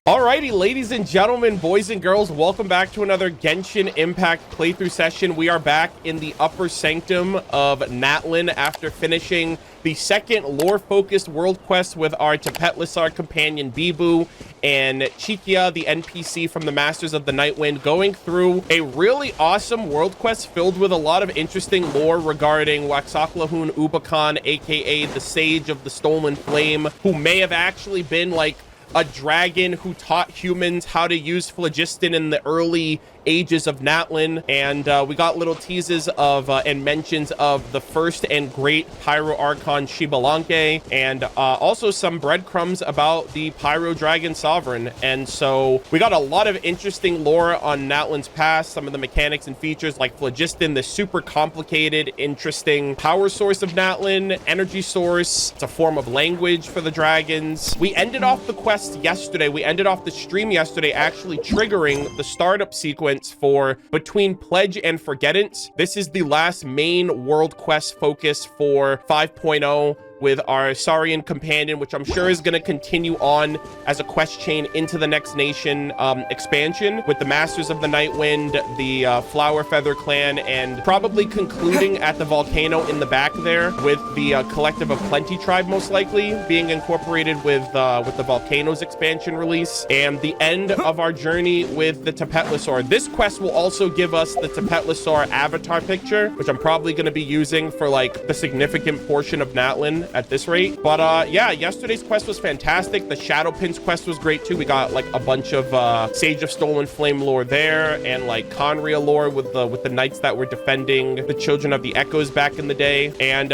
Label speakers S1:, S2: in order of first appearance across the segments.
S1: Alrighty, ladies and gentlemen, boys and girls, welcome back to another Genshin Impact playthrough session. We are back in the upper sanctum of Natlan after finishing the second lore-focused world quest with our Tapetlisar companion Bibu and Chikia, the NPC from the Masters of the Nightwind, going through a really awesome world quest filled with a lot of interesting lore regarding Waxaklahun Ubakan, aka the Sage of the Stolen Flame, who may have actually been like a dragon who taught humans how to use phlogiston in the early ages of Natlan. And we got little teases of and mentions of the first and great Pyro Archon Shibalanke, and also some breadcrumbs about the Pyro Dragon Sovereign. And so we got a lot of interesting lore on Natlan's past, some of the mechanics and features like phlogiston, the super complicated, interesting power source of Natlan, energy source. It's a form of language for the dragons. We ended off the quest yesterday. We ended off the stream yesterday actually triggering the startup sequence for Between Pledge and Forgettance. This is the last main world quest focus for 5.0 with our Saurian companion, which I'm sure is going to continue on as a quest chain into the Next Nation expansion with the Masters of the Nightwind, the Flower Feather Clan, and probably concluding at the volcano in the back there with the Collective of Plenty tribe, most likely being incorporated with the Volcanoes expansion release, and the end of our journey with the Tapetlisar. This quest will also give us the Tapetlisar avatar picture, which I'm probably going to be using for like the significant portion of Natlan at this rate. But yeah, yesterday's quest was fantastic. The Shadow Pins quest was great too. We got like a bunch of Sage of Stolen Flame lore there, and like Conria lore with the knights that were defending the Children of the Echoes back in the day. And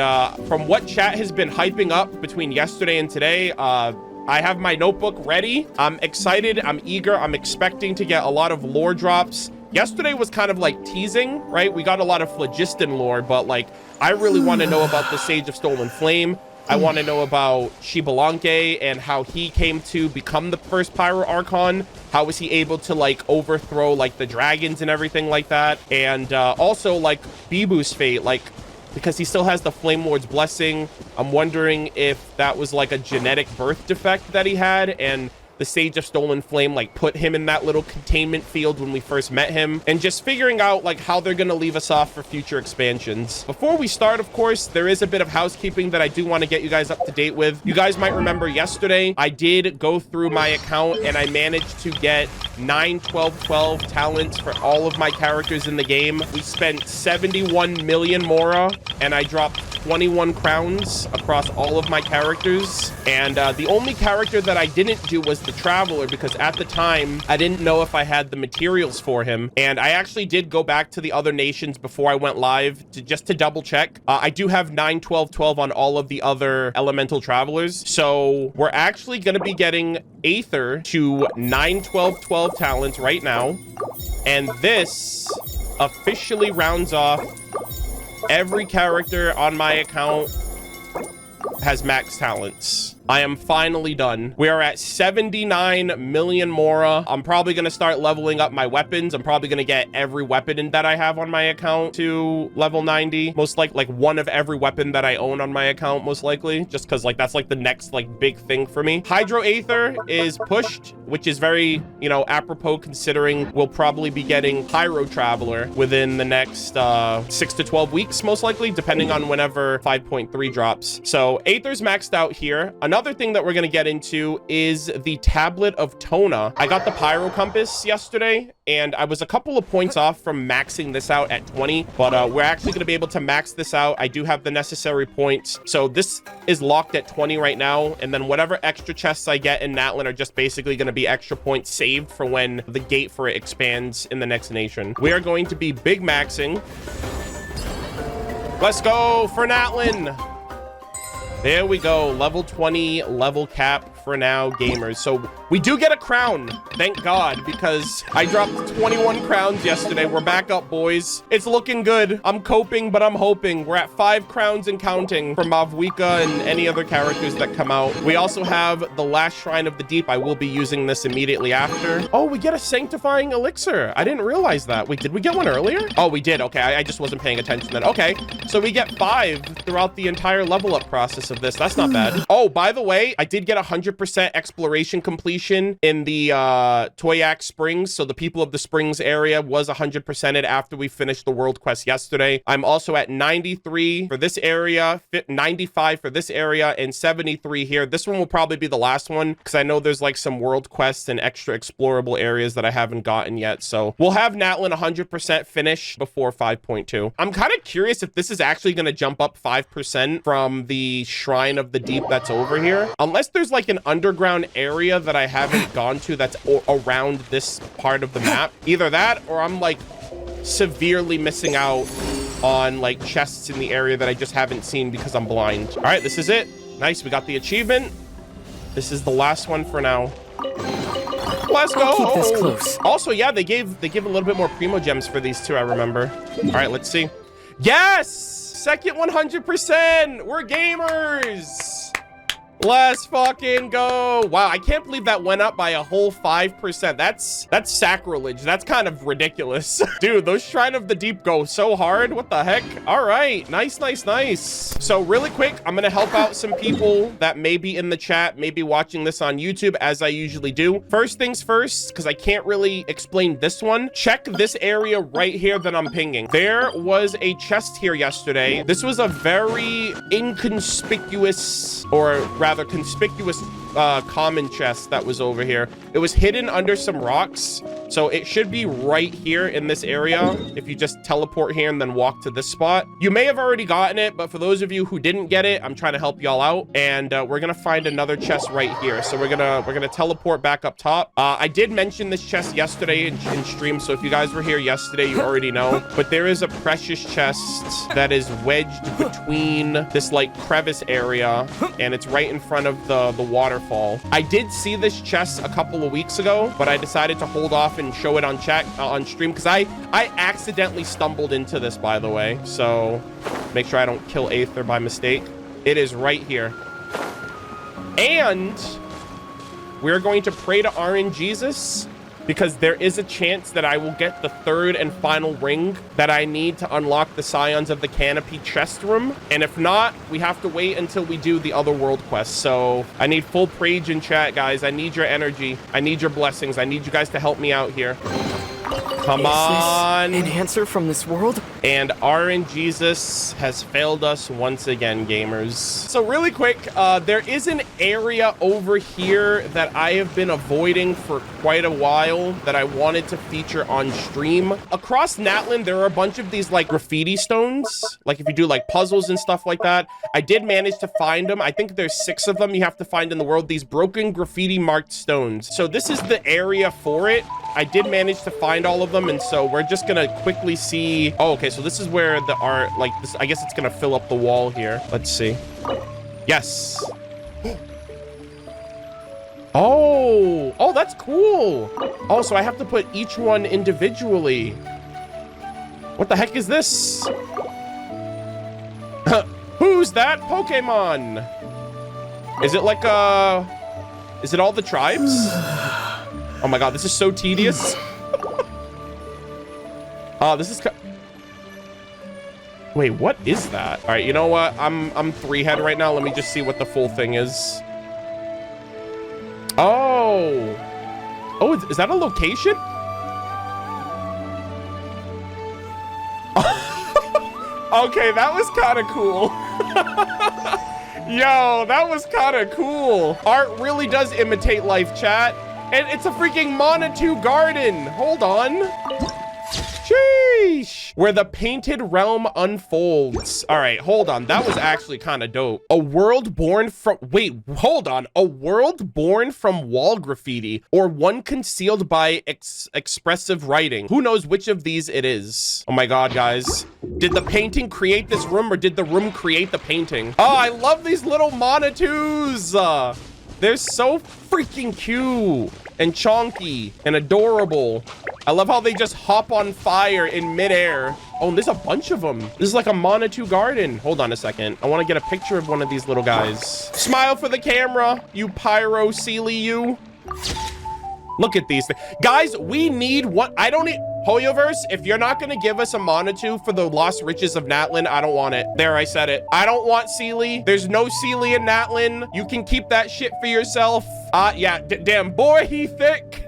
S1: from what chat has been hyping up between yesterday and today, I have my notebook ready. I'm excited, I'm eager, I'm expecting to get a lot of lore drops. Yesterday was kind of like teasing, right? We got a lot of phlogiston lore, but like I really want to know about the Sage of Stolen Flame. I want to know about Shibalanke and how he came to become the first Pyro Archon. How was he able to like overthrow like the dragons and everything like that? And also like Bibu's fate, like because he still has the Flame Lord's blessing. I'm wondering if that was like a genetic birth defect that he had, and the Sage of Stolen Flame like put him in that little containment field when we first met him, and just figuring out like how they're gonna leave us off for future expansions. Before we start, of course, there is a bit of housekeeping that I do want to get you guys up to date with. You guys might remember yesterday I did go through my account and I managed to get 9 12 12 talents for all of my characters in the game. We spent 71 million mora and I dropped 21 crowns across all of my characters. And the only character that I didn't do was the Traveler, because at the time I didn't know if I had the materials for him. And I actually did go back to the other nations before I went live to just to double check. I do have 9 12 12 on all of the other elemental travelers, so we're actually going to be getting Aether to 9 12 12 talents right now, and this officially rounds off every character on my account has max talents. I am finally done. We are at 79 million mora. I'm probably going to start leveling up my weapons. I'm probably going to get every weapon that I have on my account to level 90. Most like one of every weapon that I own on my account, most likely. Just because like that's like the next like big thing for me. Hydro Aether is pushed, which is very, you know, apropos considering we'll probably be getting Pyro Traveler within the next 6 to 12 weeks, most likely, depending on whenever 5.3 drops. So Aether's maxed out here. Another thing that we're going to get into is the Tablet of Tona. I got the Pyro Compass yesterday, and I was a couple of points off from maxing this out at 20, but we're actually going to be able to max this out. I do have the necessary points. So this is locked at 20 right now, and then whatever extra chests I get in Natlan are just basically going to be extra points saved for when the gate for it expands in the Next Nation. We are going to be big maxing. Let's go for Natlan. There we go. Level 20 level cap for now, gamers. So we do get a crown, thank God, because I dropped 21 crowns yesterday. We're back up, boys. It's looking good. I'm coping, but I'm hoping. We're at 5 crowns and counting for Mavwika and any other characters that come out. We also have the Last Shrine of the Deep. I will be using this immediately after. Oh, we get a sanctifying elixir. I didn't realize that. Wait, did we get one earlier? Oh, we did. Okay, I just wasn't paying attention then. Okay, so we get 5 throughout the entire level up process of this. That's not bad. Oh, by the way, I did get 100% 100% exploration completion in the Toyak Springs. So the people of the Springs area was 100%ed after we finished the world quest yesterday. I'm also at 93 for this area, 95 for this area, and 73 here. This one will probably be the last one because I know there's like some world quests and extra explorable areas that I haven't gotten yet. So we'll have Natlan 100% finished before 5.2. I'm kind of curious if this is actually going to jump up 5% from the Shrine of the Deep that's over here. Unless there's like an underground area that I haven't gone to that's around this part of the map. Either that or I'm like severely missing out on like chests in the area that I just haven't seen because I'm blind. All right, this is it. Nice, we got the achievement. This is the last one for now. Let's go.
S2: I'll keep this close.
S1: Also, yeah, they gave a little bit more primo gems for these too, I remember. All right, let's see. Yes! Second 100%! We're gamers! Let's fucking go. Wow, I can't believe that went up by a whole 5%. That's sacrilege. That's kind of ridiculous. Dude, those Shrine of the Deep go so hard. What the heck? All right, nice. So really quick, I'm gonna help out some people that may be in the chat, maybe watching this on YouTube, as I usually do. First things first, because I can't really explain this one, check this area right here that I'm pinging. There was a chest here yesterday. This was a very inconspicuous, or rather conspicuous common chest that was over here. It was hidden under some rocks, so it should be right here in this area if you just teleport here and then walk to this spot. You may have already gotten it, but for those of you who didn't get it, I'm trying to help y'all out, and we're gonna find another chest right here. So we're gonna teleport back up top. I did mention this chest yesterday in stream, so if you guys were here yesterday, you already know, but there is a precious chest that is wedged between this like crevice area, and it's right in front of the waterfall. I did see this chest a couple of weeks ago, but I decided to hold off and show it on stream because I accidentally stumbled into this, by the way. So make sure I don't kill Aether by mistake. It is right here. And we're going to pray to RNGesus because there is a chance that I will get the third and final ring that I need to unlock the Scions of the Canopy chest room. And if not, we have to wait until we do the other world quest. So I need full praise in chat, guys. I need your energy. I need your blessings. I need you guys to help me out here. Come on.
S2: Is this an answer from this world?
S1: And RNGesus has failed us once again, gamers. So really quick, there is an area over here that I have been avoiding for quite a while that I wanted to feature on stream. Across Natlan, there are a bunch of these like graffiti stones. Like if you do like puzzles and stuff like that. I did manage to find them. I think there's 6 of them you have to find in the world. These broken graffiti marked stones. So this is the area for it. I did manage to find all of them, and so we're just gonna quickly see. Oh, okay, so this is where the art, like this, I guess it's gonna fill up the wall here. Let's see. Yes. Oh, that's cool. Oh, so I have to put each one individually. What the heck is this? Who's that Pokemon? Is it like is it all the tribes? Oh my god, this is so tedious. This is wait, what is that? All right, you know what? I'm 3-head right now. Let me just see what the full thing is. Oh, is that a location? Okay, that was kind of cool. Yo, that was kind of cool. Art really does imitate life, chat. And it's a freaking Monatu garden. Hold on. Sheesh. Where the painted realm unfolds. All right, hold on. That was actually kind of dope. A world born from... Wait, hold on. A world born from wall graffiti or one concealed by expressive writing. Who knows which of these it is? Oh my god, guys. Did the painting create this room or did the room create the painting? Oh, I love these little Monatus. They're so freaking cute and chonky and adorable. I love how they just hop on fire in midair. Oh, and there's a bunch of them. This is like a Monatu garden. Hold on a second. I want to get a picture of one of these little guys. Smile for the camera, you pyro-sealy you. Look at these things. Guys, we need what? I don't need... Hoyoverse, if you're not gonna give us a Monatu for the lost riches of Natlan, I don't want it. There, I said it. I don't want Sealy. There's no Sealy in Natlan. You can keep that shit for yourself. Yeah, damn, boy, he thick.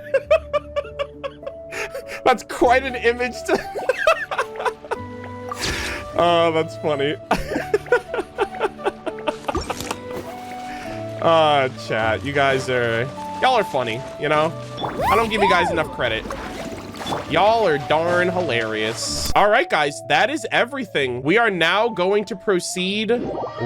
S1: That's quite an image to... Oh, that's funny. Chat, you guys are... Y'all are funny, you know? I don't give you guys enough credit. Y'all are darn hilarious. All right, guys, that is everything. We are now going to proceed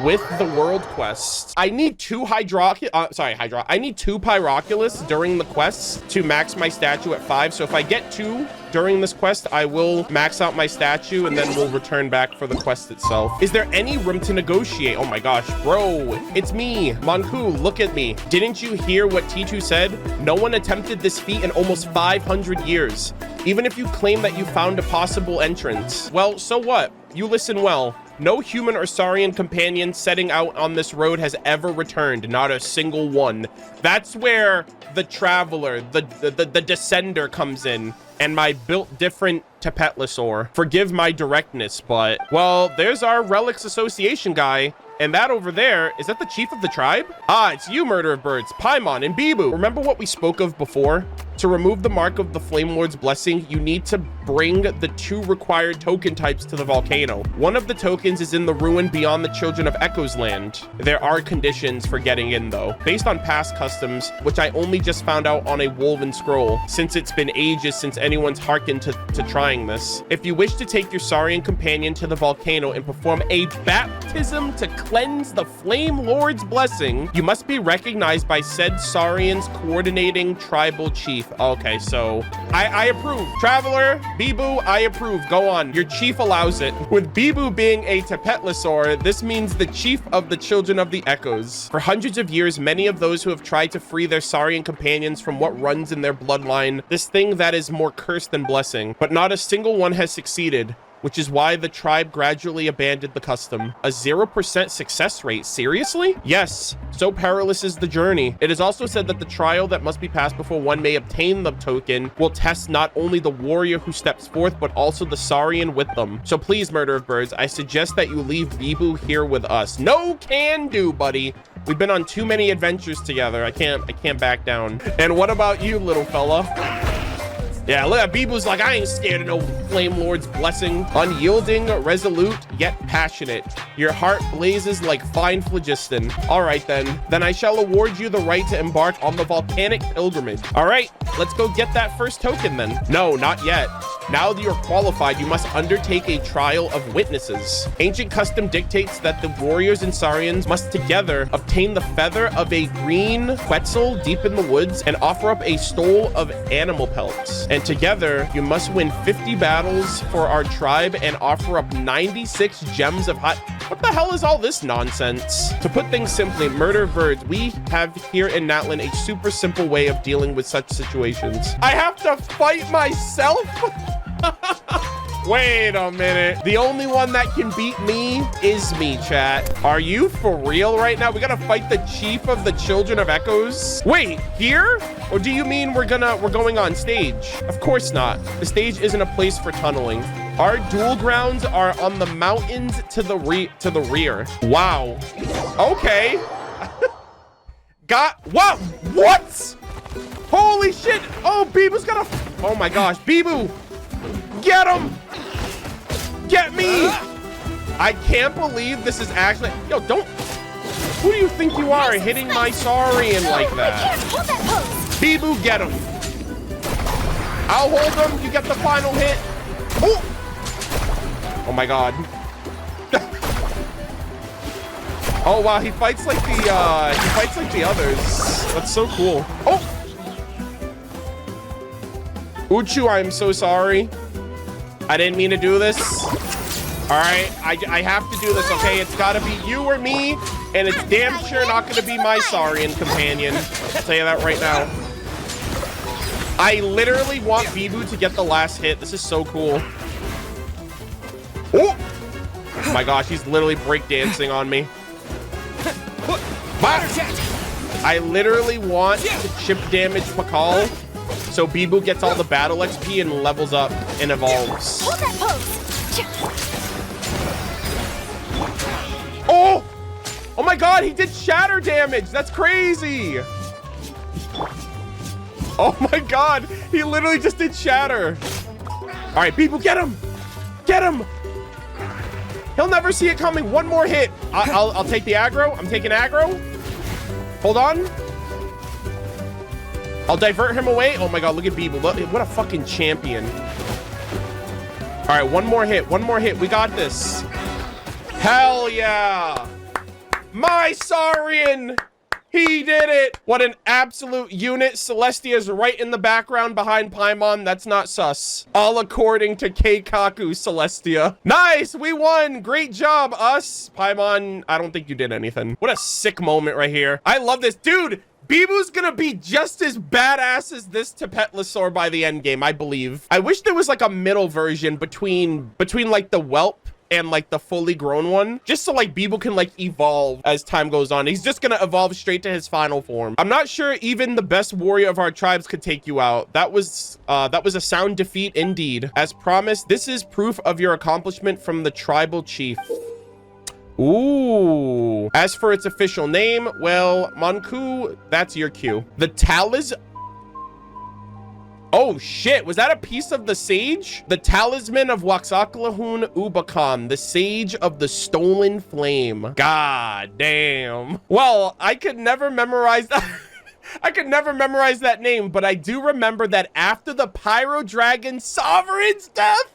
S1: with the world quest. I need two I need two Pyroculus during the quests to max my statue at 5. So if I get 2 during this quest, I will max out my statue and then we'll return back for the quest itself. Is there any room to negotiate? Oh my gosh, bro, it's me, Monku, look at me. Didn't you hear what T2 said? No one attempted this feat in almost 500 years. Even if you claim that you found a possible entrance. Well, so what? You listen well. No human or Saurian companion setting out on this road has ever returned, not a single one. That's where the traveler, the descender comes in, and my built different Tapetlosaur. Forgive my directness, but, well, there's our Relics Association guy. And that over there, is that the chief of the tribe? Ah, it's you, Murder-of-Birds, Paimon and Bibu. Remember what we spoke of before? To remove the mark of the Flame Lord's blessing, you need to bring the 2 required token types to the volcano. One of the tokens is in the ruin beyond the Children of Echo's land. There are conditions for getting in, though. Based on past customs, which I only just found out on a woven scroll, since it's been ages since anyone's hearkened to trying this. If you wish to take your Saurian companion to the volcano and perform a baptism to cleanse the Flame Lord's blessing, you must be recognized by said Saurian's coordinating tribal chief. Okay, so I approve. Traveler, Bibu, I approve. Go on. Your chief allows it. With Bibu being a Tapetlosaur, this means the chief of the Children of the Echoes. For hundreds of years, many of those who have tried to free their Saurian companions from what runs in their bloodline, this thing that is more curse than blessing, but not a single one has succeeded, which is why the tribe gradually abandoned the custom. A 0% success rate, seriously? Yes, so perilous is the journey. It is also said that the trial that must be passed before one may obtain the token will test not only the warrior who steps forth, but also the Saurian with them. So please, Murder-of-Birds, I suggest that you leave Bibu here with us. No can do, buddy. We've been on too many adventures together. I can't back down. And what about you, little fella? Yeah, look at Bibu's like, I ain't scared of no Flame Lord's blessing. Unyielding, resolute, yet passionate. Your heart blazes like fine phlogiston. All right, then I shall award you the right to embark on the volcanic pilgrimage. All right, let's go get that first token then. No, not yet. Now that you're qualified, you must undertake a trial of witnesses. Ancient custom dictates that the warriors and Saurians must together obtain the feather of a green Quetzal deep in the woods and offer up a stole of animal pelts. And together, you must win 50 battles for our tribe and offer up 96 gems of hot... What the hell is all this nonsense? To put things simply, Murder-of-Birds, we have here in Natlan a super simple way of dealing with such situations. I have to fight myself? Wait a minute. The only one that can beat me is me, chat. Are you for real right now? We gotta fight the chief of the Children of Echoes? Wait, here? Or do you mean we're going on stage? Of course not. The stage isn't a place for tunneling. Our duel grounds are on the mountains to the rear. Wow. Okay. What? What? Holy shit. Oh, Bibu's gonna... Oh my gosh. Bibu. Get him. Get me. I can't believe this is actually... Yo, don't... Who do you think you are hitting my Saurian like that? Bibu, get him. I'll hold him. You get the final hit. Oh. Oh my god. Oh wow, he fights like the others. That's so cool. Oh. Uchu, I'm so sorry. I didn't mean to do this. All right, I have to do this, okay? It's gotta be you or me, and it's damn sure not gonna be my Saurian companion. I'll tell you that right now. I literally want Bibu to get the last hit. This is so cool. Oh! Oh my gosh, he's literally breakdancing on me. I literally want to chip damage Pakal So Bibu gets all the battle XP and levels up and evolves.
S3: Hold that pose.
S1: Oh! Oh my god, he did shatter damage. That's crazy. Oh my god, he literally just did shatter. All right, people, get him. Get him. He'll never see it coming. One more hit. I'll take the aggro. I'm taking aggro. Hold on. I'll divert him away. Oh my god, look at Bibu. Look, what a fucking champion. All right, one more hit. One more hit. We got this. Hell yeah. My Saurian. He did it. What an absolute unit. Celestia's right in the background behind Paimon. That's not sus. All according to Keikaku Celestia. Nice. We won. Great job, us. Paimon, I don't think you did anything. What a sick moment right here. I love this. Dude, Bibu's gonna be just as badass as this Tapetlosaur by the end game, I believe. I wish there was like a middle version between like the whelp and like the fully grown one, just so like Bibu can like evolve as time goes on. He's just gonna evolve straight to his final form. I'm not sure even the best warrior of our tribes could take you out. That was a sound defeat indeed. As promised, this is proof of your accomplishment from the tribal chief. Ooh. As for its official name, well, Monku, that's your cue. The Talis. Oh shit, was that a piece of the sage? The talisman of Waxaklahun Ubakan, the sage of the stolen flame. God damn. Well, I could never memorize that. I could never memorize that name, but I do remember that after the Pyro Dragon Sovereign's death,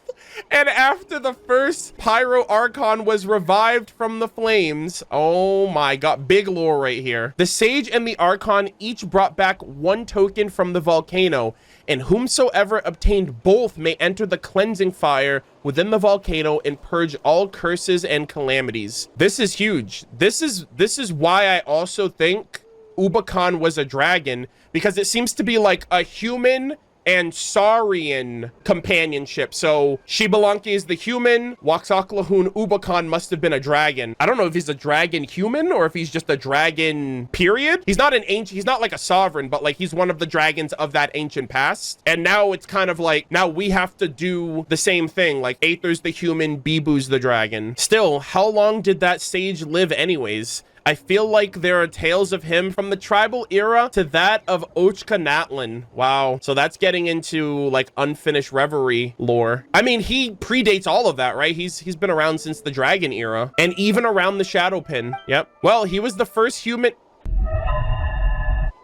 S1: and after the first Pyro Archon was revived from the flames, oh my god, big lore right here. The Sage and the Archon each brought back one token from the volcano, and whomsoever obtained both may enter the cleansing fire within the volcano and purge all curses and calamities. This is huge. This is why I also think Ubakan was a dragon, because it seems to be like a human and Saurian companionship. So Shibalanki is the human, Waxaklahun Ubakan must have been a dragon. I don't know if he's a dragon human or if he's just a dragon period. He's not an ancient, he's not like a sovereign, but like he's one of the dragons of that ancient past. And now it's kind of like, now we have to do the same thing. Like Aether's the human, Bibu's the dragon. Still, how long did that sage live anyways? I feel like there are tales of him from the tribal era to that of Ochka Natlan. Wow. So that's getting into like unfinished reverie lore. I mean, he predates all of that, right? He's been around since the dragon era and even around the Shadow Pin. Yep. Well, he was the first human.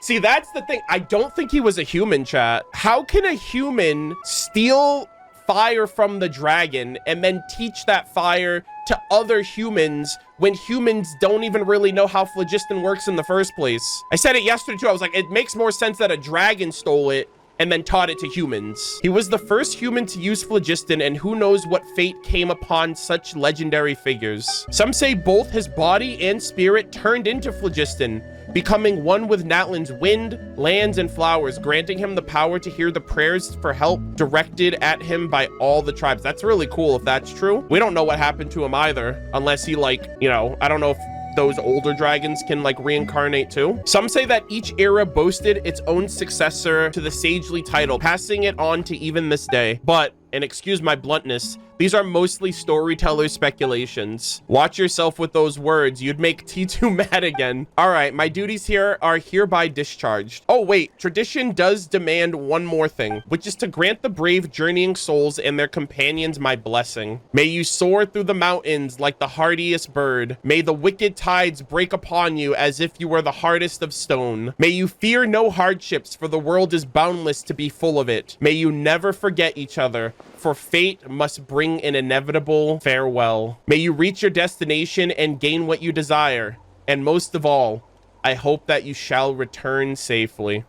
S1: See, that's the thing. I don't think he was a human, chat. How can a human steal fire from the dragon and then teach that fire to other humans when humans don't even really know how phlogiston works in the first place? I said it yesterday too. I was like, it makes more sense that a dragon stole it and then taught it to humans. He was the first human to use phlogiston, and who knows what fate came upon such legendary figures. Some say both his body and spirit turned into phlogiston, becoming one with Natlan's wind, lands, and flowers, granting him the power to hear the prayers for help directed at him by all the tribes. That's really cool if that's true. We don't know what happened to him either, unless he like, you know, I don't know if those older dragons can like reincarnate too. Some say that each era boasted its own successor to the sagely title, passing it on to even this day. But, and excuse my bluntness, these are mostly storyteller speculations. Watch yourself with those words. You'd make T2 mad again. All right, my duties here are hereby discharged. Oh wait, tradition does demand one more thing, which is to grant the brave journeying souls and their companions my blessing. May you soar through the mountains like the hardiest bird. May the wicked tides break upon you as if you were the hardest of stone. May you fear no hardships, for the world is boundless to be full of it. May you never forget each other, for fate must bring an inevitable farewell. May you reach your destination and gain what you desire. And most of all, I hope that you shall return safely.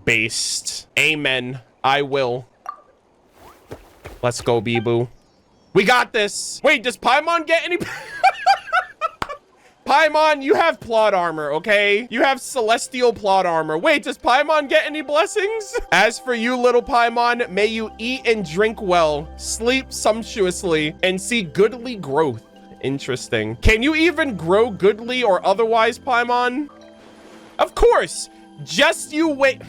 S1: Based. Amen. I will. Let's go, Bibu. We got this. Wait, does Paimon get any... Paimon, you have plot armor, okay? You have celestial plot armor. Wait, does Paimon get any blessings? As for you, little Paimon, may you eat and drink well, sleep sumptuously, and see goodly growth. Interesting. Can you even grow goodly or otherwise, Paimon? Of course. Just you wait.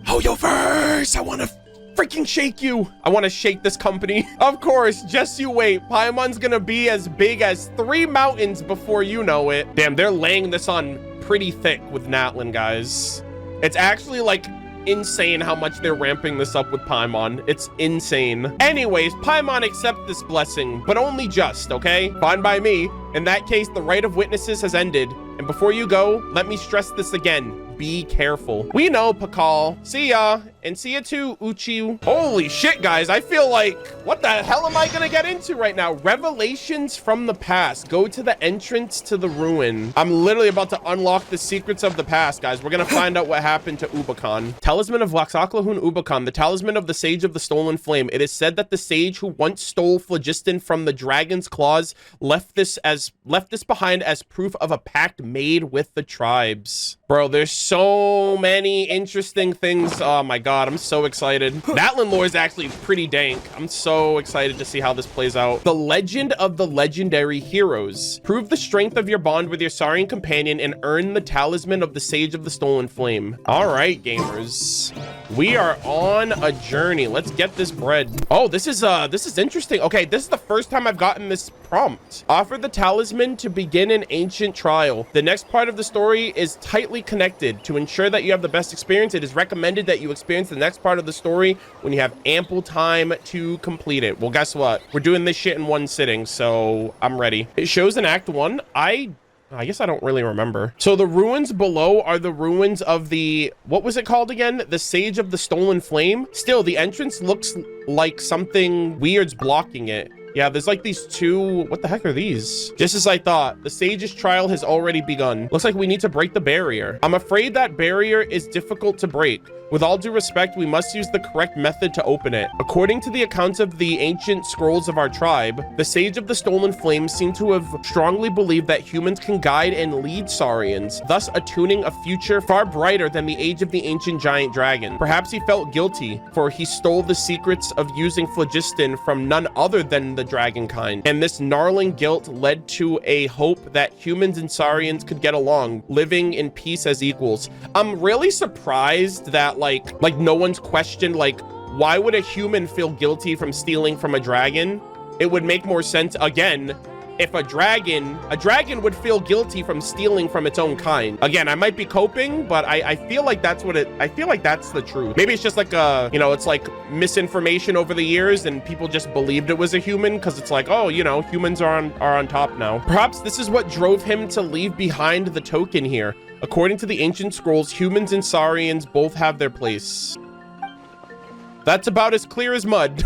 S1: Hoyoverse, I want to freaking shake you. I want to shake this company. Of course, just you wait. Paimon's gonna be as big as 3 mountains before you know it. Damn, they're laying this on pretty thick with Natlan, guys. It's actually like insane how much they're ramping this up with Paimon. It's insane. Anyways, Paimon, accept this blessing, but only just, okay? Fine by me. In that case, the right of witnesses has ended. And before you go, let me stress this again. Be careful. We know, Pakal. See ya. And see ya too, Uchi. Holy shit, guys. I feel like, what the hell am I gonna get into right now? Revelations from the past. Go to the entrance to the ruin. I'm literally about to unlock the secrets of the past, guys. We're gonna find out what happened to Ubakan. Talisman of Waxaklahun Ubakan, the talisman of the Sage of the Stolen Flame. It is said that the sage who once stole phlogiston from the dragon's claws left this behind as proof of a pact made with the tribes. Bro, there's so many interesting things. Oh my god, I'm so excited. Natlan lore is actually pretty dank. I'm so excited to see how this plays out. The legend of the legendary heroes. Prove the strength of your bond with your Saurian companion and earn the talisman of the Sage of the Stolen Flame. All right, gamers. We are on a journey. Let's get this bread. Oh, this is interesting. Okay, this is the first time I've gotten this prompt. Offer the talisman to begin an ancient trial. The next part of the story is tightly connected. To ensure that you have the best experience, it is recommended that you experience the next part of the story when you have ample time to complete it. Well, guess what? We're doing this shit in one sitting, so I'm ready. It shows in Act 1. I guess I don't really remember. So the ruins below are the ruins of the, what was it called again? The Sage of the Stolen Flame. Still, the entrance looks like something weird's blocking it. Yeah, there's like these two, what the heck are these? Just as I thought, the sage's trial has already begun. Looks like we need to break the barrier. I'm afraid that barrier is difficult to break. With all due respect, we must use the correct method to open it. According to the accounts of the ancient scrolls of our tribe, the Sage of the Stolen Flame seemed to have strongly believed that humans can guide and lead Saurians, thus attuning a future far brighter than the age of the ancient giant dragon. Perhaps he felt guilty, for he stole the secrets of using phlogiston from none other than the dragon kind. And this gnarling guilt led to a hope that humans and Saurians could get along, living in peace as equals. I'm really surprised that like no one's questioned, like, why would a human feel guilty from stealing from a dragon? It would make more sense, again, if a dragon would feel guilty from stealing from its own kind. Again, I might be coping, but I feel like that's what I feel like that's the truth. Maybe it's just like you know, it's like misinformation over the years and people just believed it was a human because it's like, oh, you know, humans are on top now. Perhaps this is what drove him to leave behind the token here. According to the ancient scrolls, humans and Saurians both have their place. That's about as clear as mud.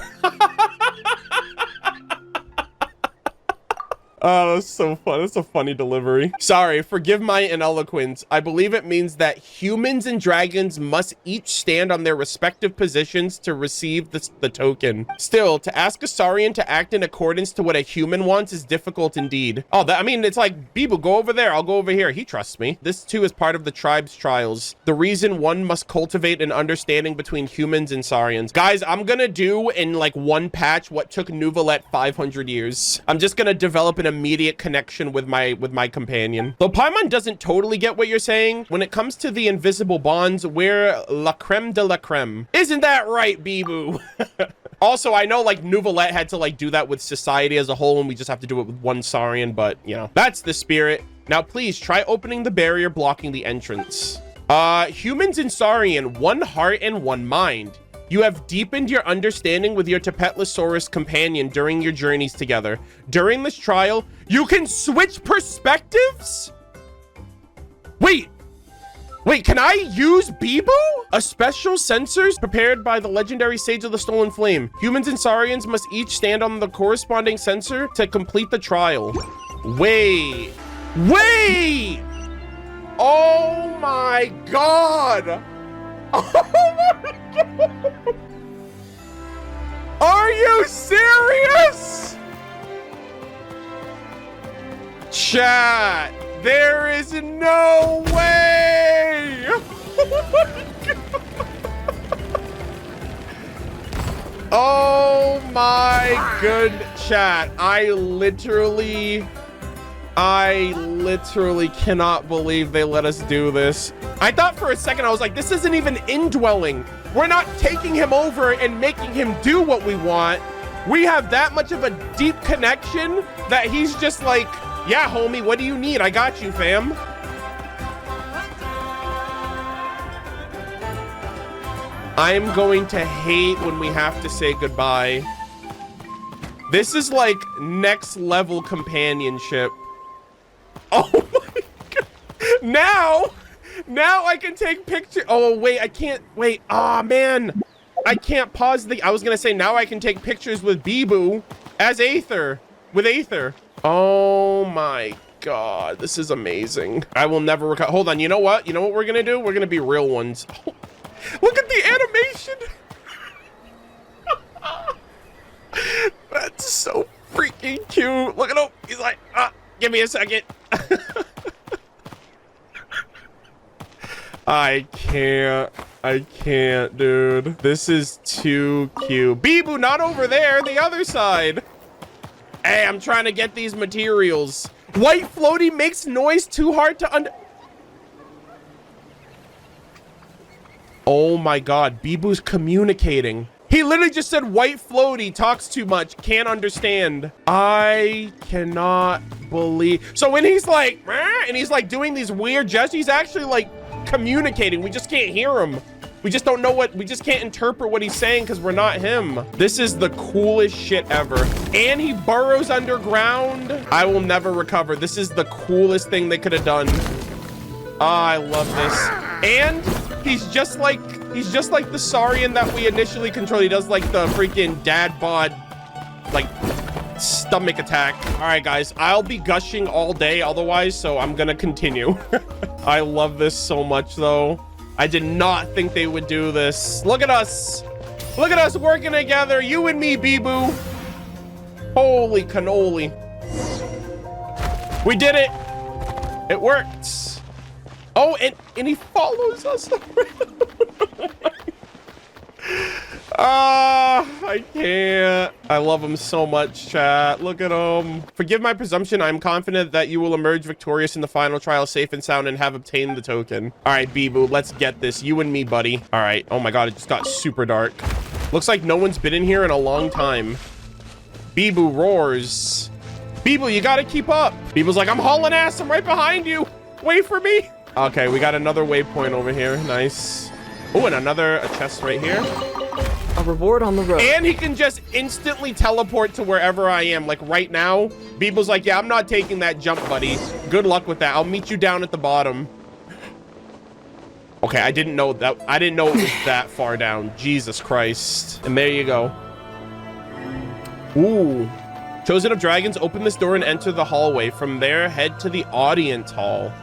S1: Oh, that's so fun. That's a funny delivery. Sorry, forgive my ineloquence. I believe it means that humans and dragons must each stand on their respective positions to receive the token. Still, to ask a Saurian to act in accordance to what a human wants is difficult indeed. Oh, I mean, it's like, Bibu, go over there. I'll go over here. He trusts me. This too is part of the tribe's trials. The reason one must cultivate an understanding between humans and Saurians. Guys, I'm gonna do in like one patch what took Nuvalet 500 years. I'm just gonna develop an immediate connection with my companion. Though Paimon doesn't totally get what you're saying, when it comes to the invisible bonds, we're la creme de la creme. Isn't that right, Bibu? Also, I know like Nuvalet had to like do that with society as a whole, and we just have to do it with one Saurian, but you know, that's the spirit. Now, please try opening the barrier blocking the entrance. Humans and Saurian, one heart and one mind. You have deepened your understanding with your Tapetlosaurus companion during your journeys together. During this trial, you can switch perspectives? Wait, can I use Bibu? A special sensors prepared by the legendary Sage of the Stolen Flame. Humans and Saurians must each stand on the corresponding sensor to complete the trial. Wait. Oh my God. Oh my God. Are you serious? Chat, there is no way. Oh my good chat. I literally I literally cannot believe they let us do this. I thought for a second, I was like, this isn't even indwelling. We're not taking him over and making him do what we want. We have that much of a deep connection that he's just like, yeah, homie, what do you need? I got you, fam. I'm going to hate when we have to say goodbye. This is like next level companionship. Oh my God. Now I can take pictures. Oh, wait, I can't. Wait. Oh, man. I can't pause the. I was going to say now I can take pictures with Bibu as Aether. With Aether. Oh my God. This is amazing. I will never recover. Hold on. You know what? You know what we're going to do? We're going to be real ones. Oh. Look at the animation. That's so freaking cute. Look at him. He's like, give me a second. I can't, dude. This is too cute. Bibu, not over there. The other side. Hey, I'm trying to get these materials. White floaty makes noise too hard to Oh my God, Bibu's communicating. He literally just said white floaty talks too much, can't understand. I cannot believe. So when he's like, and he's like doing these weird gestures, he's actually like communicating. We just can't hear him. We just don't know we just can't interpret what he's saying because we're not him. This is the coolest shit ever. And he burrows underground. I will never recover. This is the coolest thing they could have done. I love this. And he's just like the Saurian that we initially controlled. He does like the freaking dad bod, like stomach attack. All right, guys, I'll be gushing all day otherwise, so I'm gonna continue. I love this so much, though. I did not think they would do this. Look at us. Look at us working together. You and me, Bibu. Holy cannoli. We did it. It worked. Oh, and he follows us around. I can't. I love him so much, chat. Look at him. Forgive my presumption. I'm confident that you will emerge victorious in the final trial, safe and sound, and have obtained the token. All right, Bibu, let's get this. You and me, buddy. All right. Oh my God, it just got super dark. Looks like no one's been in here in a long time. Bibu roars. Bibu, you gotta keep up. Bibu's like, I'm hauling ass. I'm right behind you. Wait for me. Okay, we got another waypoint over here. Nice. Oh, and a chest right here.
S2: A reward on the road.
S1: And he can just instantly teleport to wherever I am. Like right now, Bibu's like, yeah, I'm not taking that jump, buddy. Good luck with that. I'll meet you down at the bottom. Okay, I didn't know that. I didn't know it was that far down. Jesus Christ. And there you go. Ooh. Chosen of Dragons, open this door and enter the hallway. From there, head to the audience hall.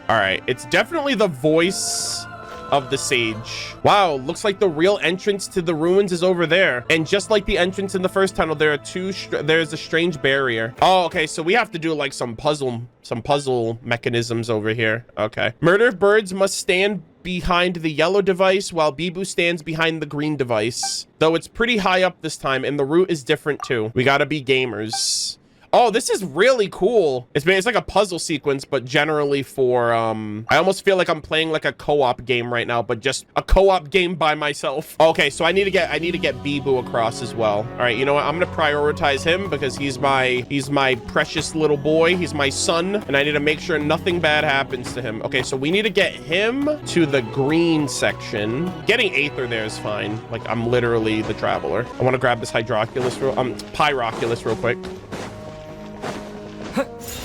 S1: All right, it's definitely the voice of the sage. Wow, looks like the real entrance to the ruins is over there. And just like the entrance in the first tunnel, there's a strange barrier. Oh, okay, so we have to do like some puzzle mechanisms over here. Okay. Murder-of-Birds must stand behind the yellow device while Bibu stands behind the green device. Though it's pretty high up this time and the route is different too. We gotta be gamers. Oh, this is really cool. It's like a puzzle sequence, but generally for, I almost feel like I'm playing like a co-op game right now, but just a co-op game by myself. Okay, so I need to get Bibu across as well. All right, you know what? I'm gonna prioritize him because he's my precious little boy. He's my son, and I need to make sure nothing bad happens to him. Okay, so we need to get him to the green section. Getting Aether there is fine. Like, I'm literally the traveler. I want to grab this Pyroculus real quick.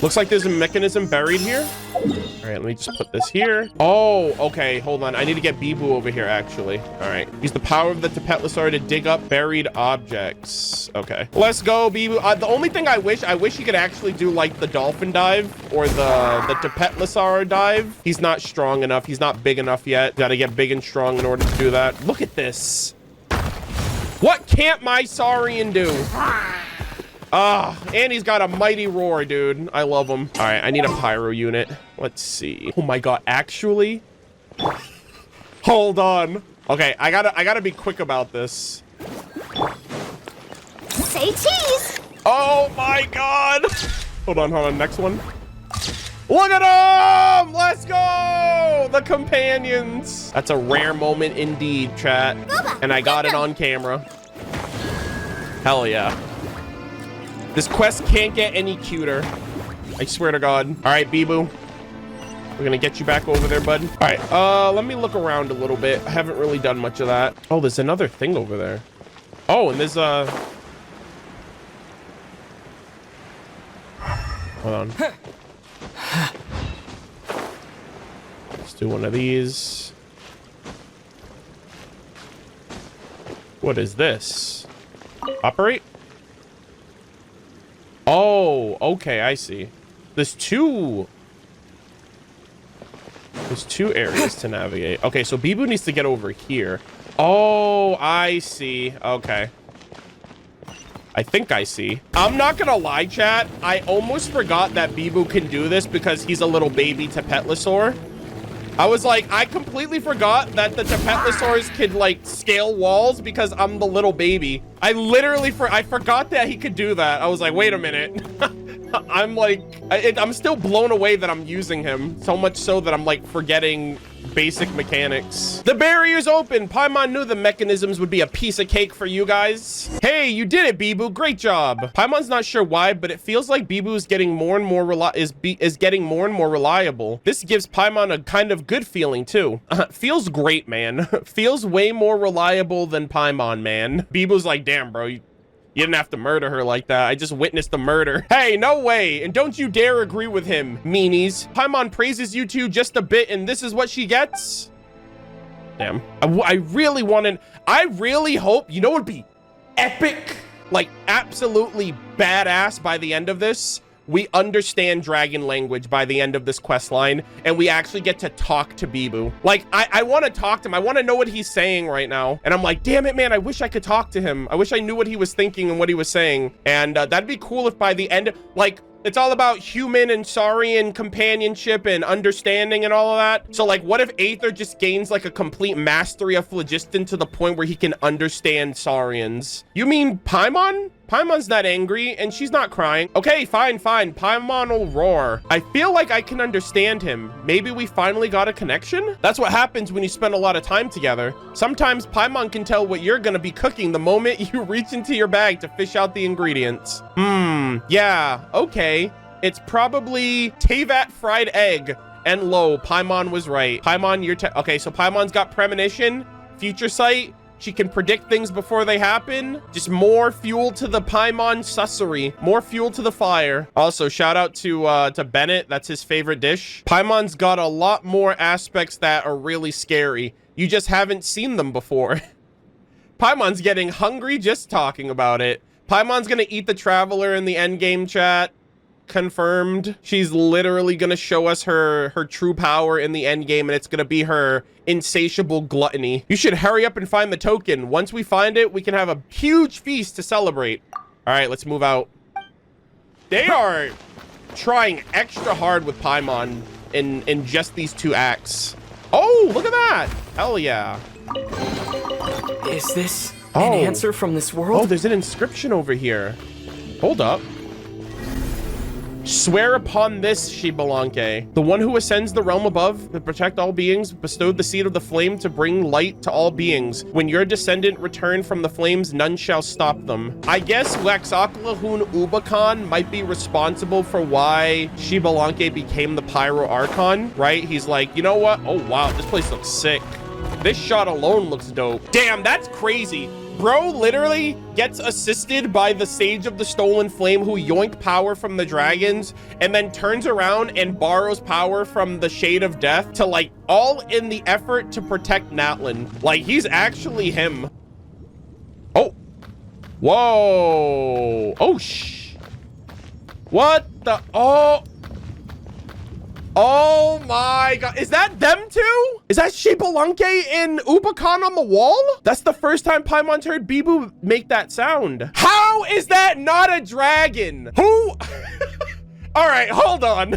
S1: Looks like there's a mechanism buried here. All right, let me just put this here. Oh, okay, hold on. I need to get Bibu over here, actually. All right, use the power of the Tapetlosaur to dig up buried objects. Okay, let's go, Bibu. The only thing I wish he could actually do like the dolphin dive or the Tapetlosaur dive. He's not strong enough. He's not big enough yet. Got to get big and strong in order to do that. Look at this. What can't my Saurian do? And he's got a mighty roar, dude. I love him. All right, I need a pyro unit. Let's see. Oh my God, actually? Hold on. Okay, I gotta be quick about this.
S3: Say cheese.
S1: Oh my God. Hold on. Next one. Look at them! Let's go! The companions. That's a rare moment indeed, chat. And I got it on camera. Hell yeah. This quest can't get any cuter. I swear to God. All right, Bibu. We're gonna get you back over there, bud. All right, let me look around a little bit. I haven't really done much of that. Oh, there's another thing over there. Oh, and there's hold on. Let's do one of these. What is this? Operate? Oh, okay, I see. There's two areas to navigate. Okay, so Bibu needs to get over here. Oh, I see. Okay. I think I see. I'm not gonna lie, chat. I almost forgot that Bibu can do this because he's a little baby Tepetlosaur. I was like, I completely forgot that the Tepetlosaurs could like scale walls because I'm the little baby. I literally I forgot that he could do that. I was like, wait a minute. I'm like, I'm still blown away that I'm using him. So much so that I'm like forgetting basic mechanics. The barrier's open. Paimon knew the mechanisms would be a piece of cake for you guys. Hey, you did it, Bibu. Great job. Paimon's not sure why, but it feels like Bibu is getting more and more reliable. This gives Paimon a kind of good feeling too. Feels great, man. Feels way more reliable than Paimon, man. Bibu's like, damn, bro. You didn't have to murder her like that. I just witnessed the murder. Hey, no way. And don't you dare agree with him, meanies. Paimon praises you two just a bit, and this is what she gets? Damn. I really hope, you know what would be epic? Like, absolutely badass by the end of this? We understand dragon language by the end of this quest line, and we actually get to talk to Bibu. Like, I want to talk to him. I want to know what he's saying right now. And I'm like, damn it, man, I wish I could talk to him. I wish I knew what he was thinking and what he was saying. And that'd be cool if by the end, like, it's all about human and saurian companionship and understanding and all of that. So, like, what if Aether just gains, like, a complete mastery of phlogiston to the point where he can understand saurians? You mean Paimon? Paimon's not angry, and she's not crying. Okay, fine. Paimon will roar. I feel like I can understand him. Maybe we finally got a connection? That's what happens when you spend a lot of time together. Sometimes Paimon can tell what you're gonna be cooking the moment you reach into your bag to fish out the ingredients. Yeah, okay. It's probably Tevat fried egg. And lo, Paimon was right. Paimon, okay, so Paimon's got premonition, future sight. She can predict things before they happen. Just more fuel to the Paimon sussery. More fuel to the fire. Also, shout out to Bennett. That's his favorite dish. Paimon's got a lot more aspects that are really scary. You just haven't seen them before. Paimon's getting hungry just talking about it. Paimon's gonna eat the Traveler in the endgame, chat. Confirmed. She's literally gonna show us her true power in the end game, and it's gonna be her insatiable gluttony. You should hurry up and find the token. Once we find it, we can have a huge feast to celebrate. All right, let's move out. They are trying extra hard with Paimon in just these 2 acts. Oh, look at that. Hell yeah.
S2: Is this an answer from this world?
S1: Oh, there's an inscription over here. Hold up. Swear upon this, Xbalanque, the one who ascends the realm above to protect all beings, bestowed the seed of the flame to bring light to all beings. When your descendant return from the flames, none shall stop them. I guess Waxaklahun Ubakan might be responsible for why Xbalanque became the Pyro Archon, right? He's like, you know what? Oh, wow, this place looks sick. This shot alone looks dope. Damn, that's crazy. Bro literally gets assisted by the Sage of the Stolen Flame, who yoink power from the dragons and then turns around and borrows power from the Shade of Death to, like, all in the effort to protect Natlan. Like, he's actually him. Oh. Whoa. Oh, what the? Oh my god. Is that them two? Is that Xbalanque and Ubakan on the wall? That's the first time Paimon's heard Bibu make that sound. How is that not a dragon? Who? All right, hold on.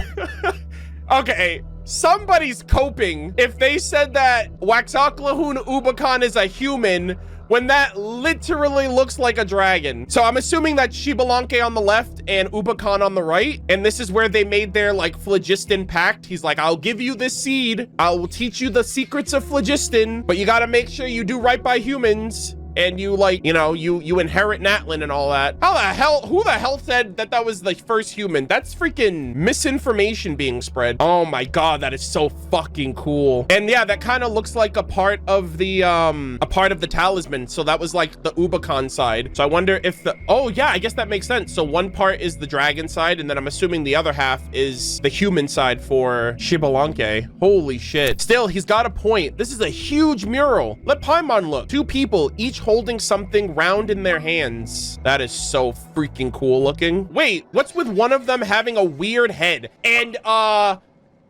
S1: Okay, somebody's coping. If they said that Waxaklahun Ubakan is a human, when that literally looks like a dragon. So I'm assuming that Xbalanque on the left and Ubakan on the right. And this is where they made their like phlogiston pact. He's like, I'll give you this seed. I will teach you the secrets of phlogiston, but you got to make sure you do right by humans. And you like, you know, you inherit Natlan and all that. How the hell, who the hell said that that was the first human? That's freaking misinformation being spread. Oh my God, that is so fucking cool. And yeah, that kind of looks like a part of the talisman. So that was like the Ubakan side. So I wonder if oh yeah, I guess that makes sense. So one part is the dragon side, and then I'm assuming the other half is the human side for Xbalanque. Holy shit. Still, he's got a point. This is a huge mural. Let Paimon look. Two people, each holding something round in their hands. That is so freaking cool looking. Wait, what's with one of them having a weird head and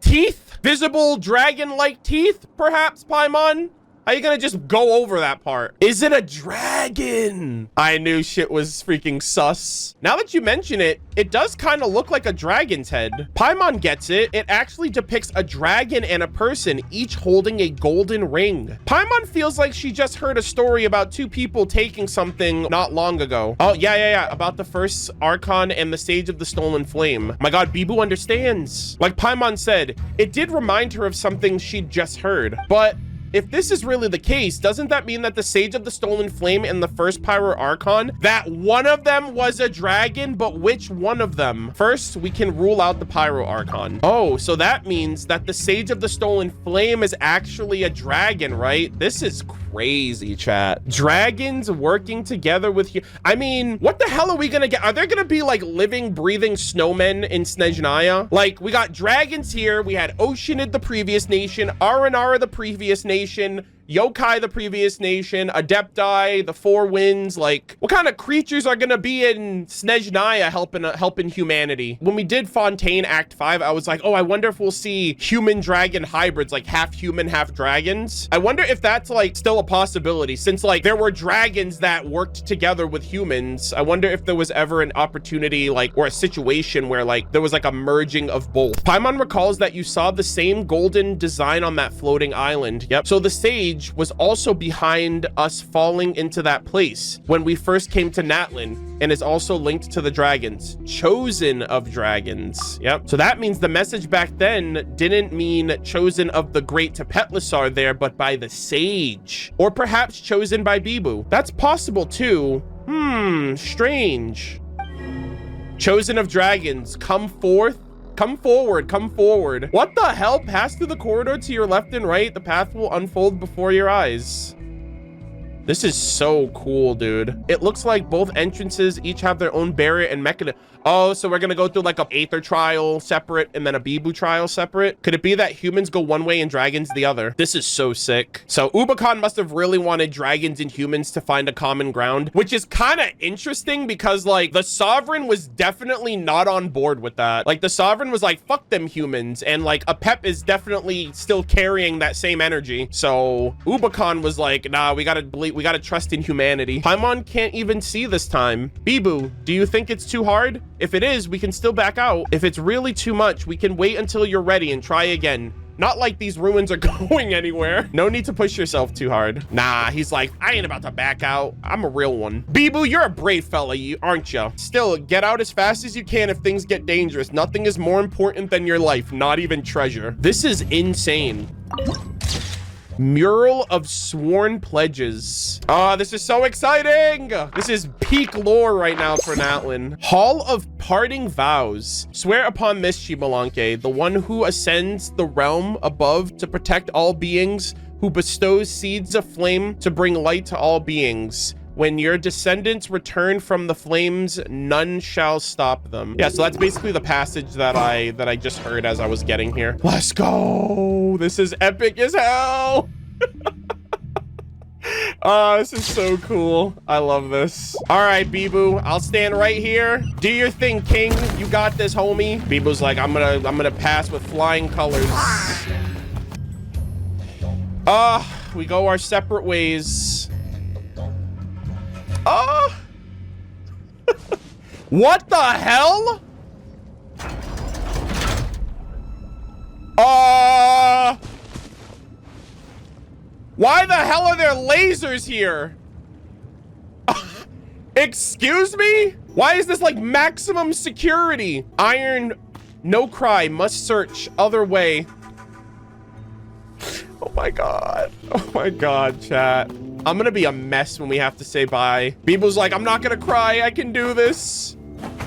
S1: teeth? Visible dragon-like teeth, perhaps, Paimon? How are you gonna just go over that part? Is it a dragon? I knew shit was freaking sus. Now that you mention it, it does kind of look like a dragon's head. Paimon gets it. It actually depicts a dragon and a person, each holding a golden ring. Paimon feels like she just heard a story about two people taking something not long ago. Oh, yeah. About the first Archon and the Sage of the Stolen Flame. My God, Bibu understands. Like Paimon said, it did remind her of something she'd just heard. But if this is really the case, doesn't that mean that the Sage of the Stolen Flame and the first Pyro Archon, that one of them was a dragon, but which one of them? First, we can rule out the Pyro Archon. Oh, so that means that the Sage of the Stolen Flame is actually a dragon, right? This is crazy, chat. Dragons working together with you. I mean, what the hell are we gonna get? Are there gonna be like living, breathing snowmen in Snezhnaya? Like, we got dragons here. We had Oceanid, the previous nation, Aranara, the previous nation, Yokai, the previous nation, Adepti, the Four Winds. Like, what kind of creatures are gonna be in Snezhnaya helping humanity? When we did Fontaine Act 5, I was like, oh, I wonder if we'll see human dragon hybrids, like half human, half dragons. I wonder if that's like still a possibility, since like there were dragons that worked together with humans. I wonder if there was ever an opportunity, like, or a situation where like there was like a merging of both. Paimon recalls that you saw the same golden design on that floating island. Yep. So the sage was also behind us falling into that place when we first came to Natlan, and is also linked to the dragons, chosen of dragons. Yep. So that means the message back then didn't mean chosen of the great Tepetlisar there, but by the sage, or perhaps chosen by Bibu. That's possible too. Strange. Chosen of dragons, come forth. Come forward, come forward. What the hell? Pass through the corridor to your left and right. The path will unfold before your eyes. This is so cool, dude. It looks like both entrances each have their own barrier and mechanism. Oh, so we're gonna go through like a Aether trial separate and then a Bibu trial separate. Could it be that humans go one way and dragons the other? This is so sick. So Ubakan must have really wanted dragons and humans to find a common ground, which is kind of interesting because like the Sovereign was definitely not on board with that. Like the Sovereign was like, fuck them humans. And like Apep is definitely still carrying that same energy. So Ubakan was like, nah, we gotta trust in humanity. Paimon can't even see this time. Bibu, do you think it's too hard? If it is, we can still back out. If it's really too much, we can wait until you're ready and try again. Not like these ruins are going anywhere. No need to push yourself too hard. Nah, he's like, I ain't about to back out. I'm a real one. Bibu, you're a brave fella, aren't you? Still, get out as fast as you can if things get dangerous. Nothing is more important than your life, not even treasure. This is insane. Mural of Sworn Pledges. Oh, this is so exciting. This is peak lore right now for Natlan. Hall of Parting Vows. Swear upon this, Xbalanque, the one who ascends the realm above to protect all beings, who bestows seeds of flame to bring light to all beings. When your descendants return from the flames, none shall stop them. Yeah, so that's basically the passage that I just heard as I was getting here. Let's go. This is epic as hell. Oh, this is so cool. I love this. All right, Bibu, I'll stand right here. Do your thing, King. You got this, homie. Bibu's like, I'm gonna pass with flying colors. We go our separate ways. What the hell? Why the hell are there lasers here? Excuse me? Why is this like maximum security? Iron, no cry, must search, other way. Oh my God. Oh my God, chat. I'm gonna be a mess when we have to say bye. Beeble's like, I'm not gonna cry, I can do this.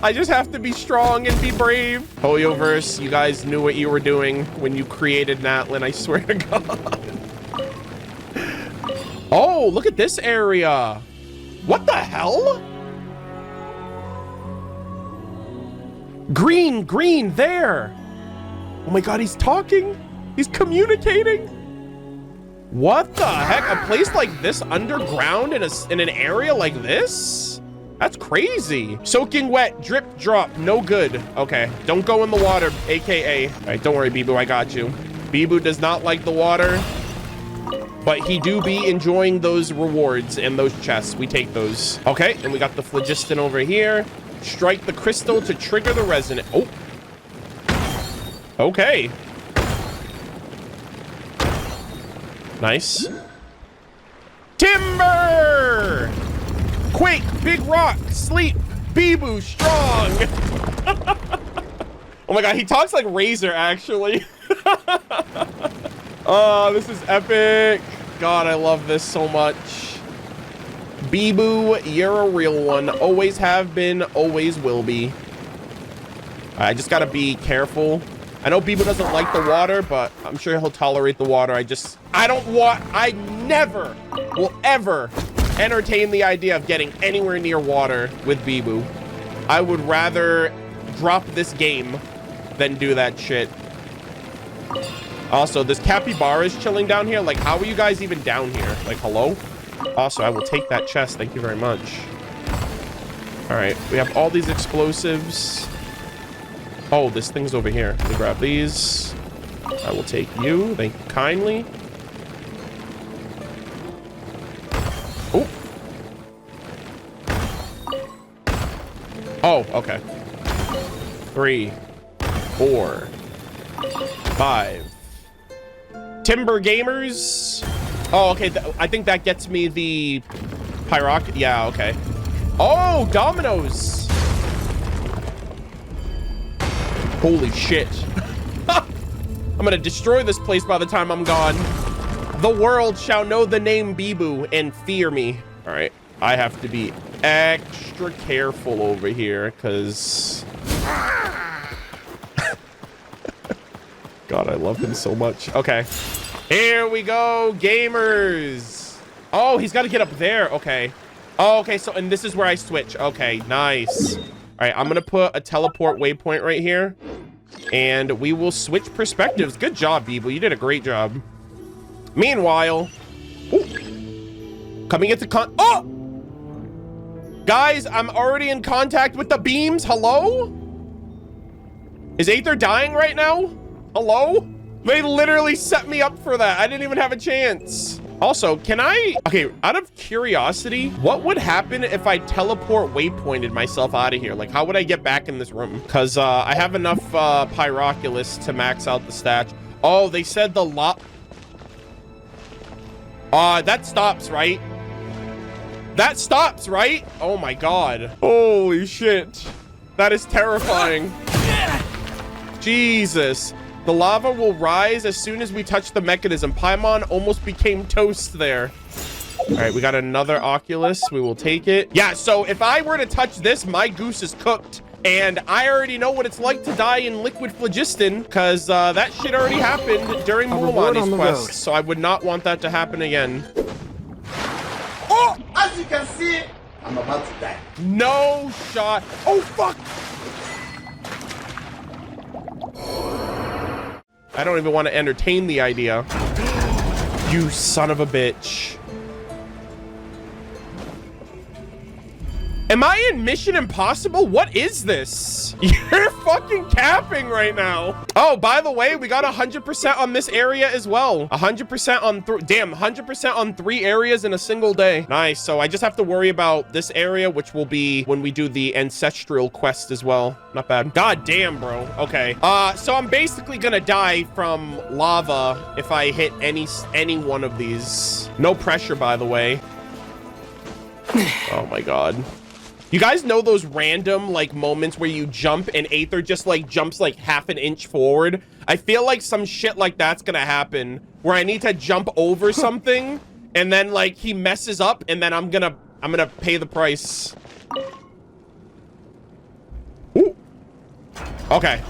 S1: I just have to be strong and be brave. Hoyoverse, you guys knew what you were doing when you created Natlan, I swear to God. Oh, look at this area. What the hell? Green, green, there. Oh my God, he's talking. He's communicating. What the heck? A place like this underground in an area like this? That's crazy. Soaking wet, drip, drop, no good. Okay, don't go in the water, AKA. All right, don't worry, Bibu, I got you. Bibu does not like the water, but he do be enjoying those rewards and those chests. We take those. Okay, and we got the phlogiston over here. Strike the crystal to trigger the resonance. Oh. Okay. Nice. Timber! Quake, big rock, sleep, Bibu, strong. Oh my God, he talks like Razor, actually. Oh, this is epic. God, I love this so much. Bibu, you're a real one. Always have been, always will be. I just gotta be careful. I know Bibu doesn't like the water, but I'm sure he'll tolerate the water. I never will ever entertain the idea of getting anywhere near water with Bibu. I would rather drop this game than do that shit. Also, this capybara is chilling down here. Like, how are you guys even down here? Like, hello? Also, I will take that chest. Thank you very much. All right, we have all these explosives. Oh, this thing's over here. Let me grab these. I will take you. Thank you kindly. Oh. Oh, okay. 3, 4, 5. Timber gamers. Oh, okay. I think that gets me the pyroc. Yeah, okay. Oh, dominoes. Holy shit. I'm gonna destroy this place by the time I'm gone. The world shall know the name Bibu and fear me. All right, I have to be extra careful over here because God, I love him so much. Okay, here we go, gamers. Oh, he's got to get up there. Okay. Oh, okay, so and this is where I switch. Okay, nice. All right, I'm gonna put a teleport waypoint right here and we will switch perspectives. Good job, Bibu. You did a great job. Meanwhile, ooh, coming into oh, guys, I'm already in contact with the beams. Hello? Is Aether dying right now? Hello? They literally set me up for that. I didn't even have a chance. Also, can I, okay, out of curiosity, what would happen if I teleport waypointed myself out of here? Like, how would I get back in this room? Because I have enough pyroculus to max out the stats. Oh, they said the that stops, right? That stops, right? Oh my God. Holy shit. That is terrifying. Jesus. The lava will rise as soon as we touch the mechanism. Paimon almost became toast there. All right, we got another Oculus. We will take it. Yeah, so if I were to touch this, my goose is cooked. And I already know what it's like to die in liquid phlogiston because that shit already happened during Muramani's quest. So I would not want that to happen again. Oh!
S3: As you can see, I'm about to die.
S1: No shot. Oh, fuck. I don't even want to entertain the idea. You son of a bitch. Am I in Mission Impossible? What is this? You're fucking capping right now. Oh, by the way, we got 100% on this area as well. 100% on, damn, 100% on 3 areas in a single day. Nice. So I just have to worry about this area, which will be when we do the ancestral quest as well. Not bad. God damn, bro. Okay. So I'm basically gonna die from lava if I hit any one of these. No pressure, by the way. Oh my God. You guys know those random like moments where you jump and Aether just like jumps like half an inch forward? I feel like some shit like that's gonna happen where I need to jump over something and then like he messes up and then I'm gonna pay the price. Ooh. Okay.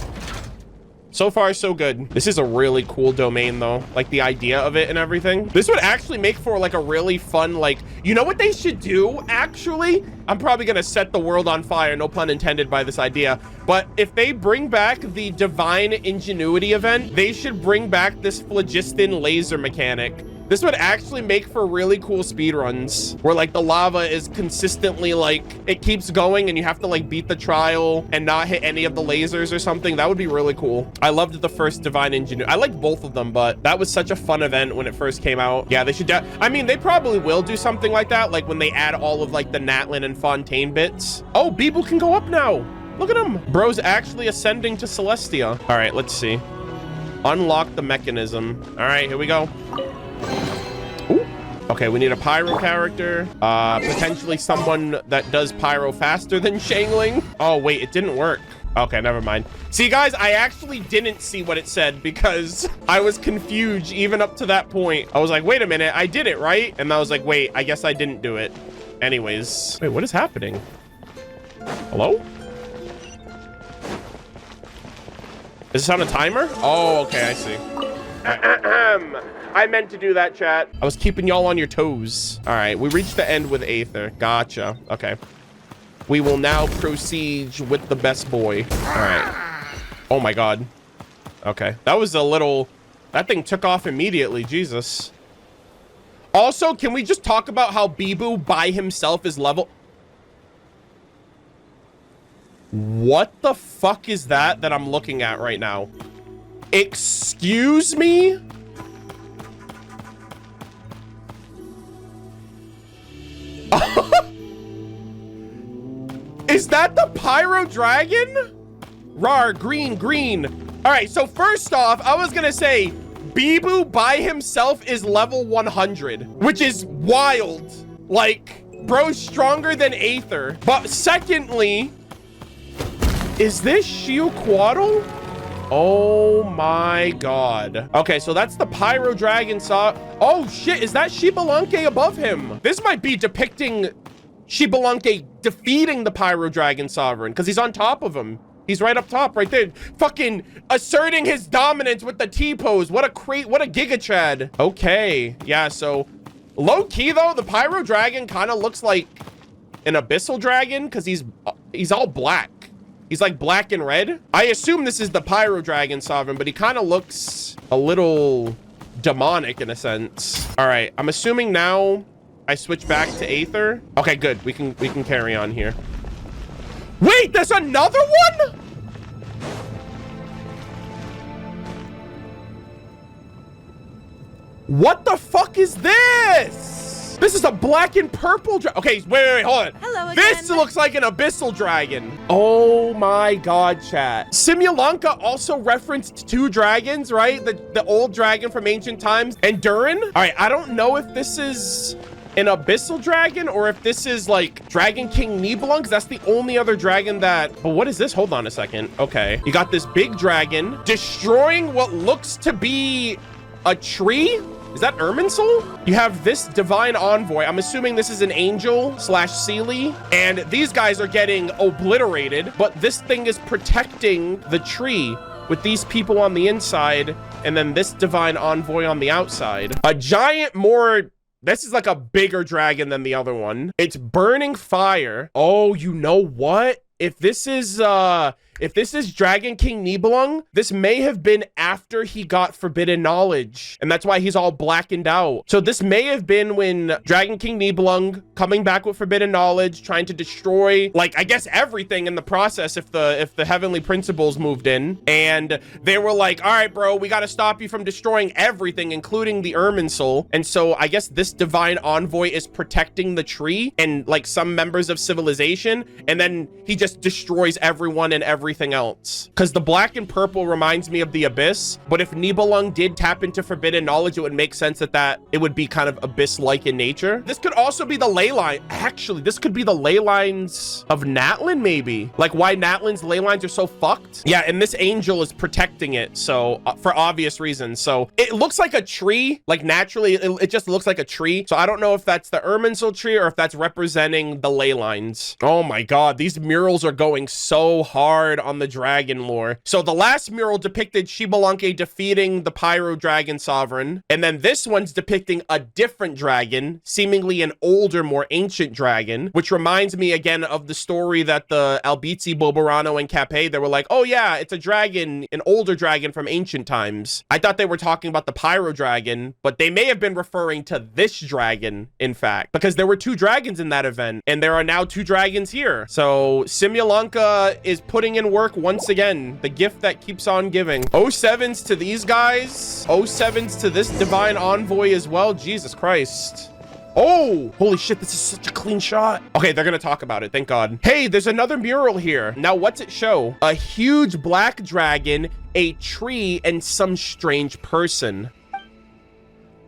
S1: So far, so good. This is a really cool domain, though. Like, the idea of it and everything. This would actually make for, like, a really fun, like... You know what they should do, actually? I'm probably gonna set the world on fire, no pun intended by this idea. But if they bring back the Divine Ingenuity event, they should bring back this phlogiston laser mechanic. This would actually make for really cool speedruns where like the lava is consistently like it keeps going and you have to like beat the trial and not hit any of the lasers or something. That would be really cool. I loved the first Divine Ingenuity. I liked both of them, but that was such a fun event when it first came out. Yeah, they should. I mean, they probably will do something like that, like when they add all of like the Natlan and Fontaine bits. Oh, Beeble can go up now. Look at him. Bro's actually ascending to Celestia. All right, let's see. Unlock the mechanism. All right, here we go. Ooh. Okay, we need a pyro character. Potentially someone that does pyro faster than Shangling. Oh, wait, it didn't work. Okay, never mind. See, guys, I actually didn't see what it said because I was confused even up to that point. I was like, wait a minute, I did it, right? And I was like, wait, I guess I didn't do it. Anyways. Wait, what is happening? Hello? Is this on a timer? Oh, okay, I see. I meant to do that, chat. I was keeping y'all on your toes. All right, we reached the end with Aether. Gotcha. Okay. We will now proceed with the best boy. All right. Oh my God. Okay. That was a little... That thing took off immediately. Jesus. Also, can we just talk about how Bibu by himself is level... What the fuck is that I'm looking at right now? Excuse me? Is that the Pyro Dragon? Rar, green, green. All right, so first off, I was gonna say Bibu by himself is level 100, which is wild. Like, bro's stronger than Aether. But secondly, is this Shiuquaddle? Oh my God. Okay, so that's the Pyro Dragon saw. Oh shit, is that Shibelunke above him? This might be depicting Shibelunke defeating the Pyro Dragon Sovereign because he's on top of him. He's right up top, right there. Fucking asserting his dominance with the T-pose. What a Giga Chad. Okay, yeah, so low key though, the Pyro Dragon kind of looks like an Abyssal Dragon because he's all black. He's like black and red. I assume this is the Pyro Dragon Sovereign, but he kind of looks a little demonic in a sense. All right, I'm assuming now I switch back to Aether. Okay, good. We can carry on here. Wait, there's another one? What the fuck is this? This is a black and purple dragon. Okay, wait, hold on.
S4: Hello again.
S1: This looks like an Abyssal Dragon. Oh my God, chat. Simulanka also referenced two dragons, right? The old dragon from ancient times and Durin. All right, I don't know if this is an Abyssal Dragon or if this is like Dragon King Nibelung, because that's the only other dragon that... But what is this? Hold on a second. Okay, you got this big dragon destroying what looks to be a tree. Is that Irminsul? You have this divine envoy. I'm assuming this is an angel / Seelie. And these guys are getting obliterated, but this thing is protecting the tree with these people on the inside and then this divine envoy on the outside. A giant more... This is like a bigger dragon than the other one. It's burning fire. Oh, you know what? If this is Dragon King Nibelung, this may have been after he got forbidden knowledge. And that's why he's all blackened out. So this may have been when Dragon King Nibelung coming back with forbidden knowledge, trying to destroy, like, I guess everything in the process if the heavenly principles moved in. And they were like, all right, bro, we got to stop you from destroying everything, including the Irminsul. And so I guess this divine envoy is protecting the tree and like some members of civilization. And then he just destroys everyone and everything everything else. Because the black and purple reminds me of the Abyss, but if Nibelung did tap into forbidden knowledge, it would make sense that it would be kind of Abyss-like in nature. This could also be the ley line. Actually, this could be the ley lines of Natlan, maybe. Like why Natlan's ley lines are so fucked. Yeah, and this angel is protecting it, so for obvious reasons. So it looks like a tree, like naturally it just looks like a tree. So I don't know if that's the Irminsul tree or if that's representing the ley lines. Oh my god, these murals are going so hard on the dragon lore. So the last mural depicted Xbalanque defeating the Pyro Dragon Sovereign, and then this one's depicting a different dragon, seemingly an older, more ancient dragon, which reminds me again of the story that the Albizzi, Boborano, and Capet, they were like, oh yeah, it's a dragon, an older dragon from ancient times. I thought they were talking about the Pyro Dragon, but they may have been referring to this dragon, in fact, because there were 2 dragons in that event, and there are now 2 dragons here. So Simulanka is putting in work once again, the gift that keeps on giving. 07s to these guys, 07s to this divine envoy as well. Jesus Christ. Oh, holy shit, this is such a clean shot. Okay, they're gonna talk about it, thank God. Hey, there's another mural here. Now, what's it show? A huge black dragon, a tree, and some strange person.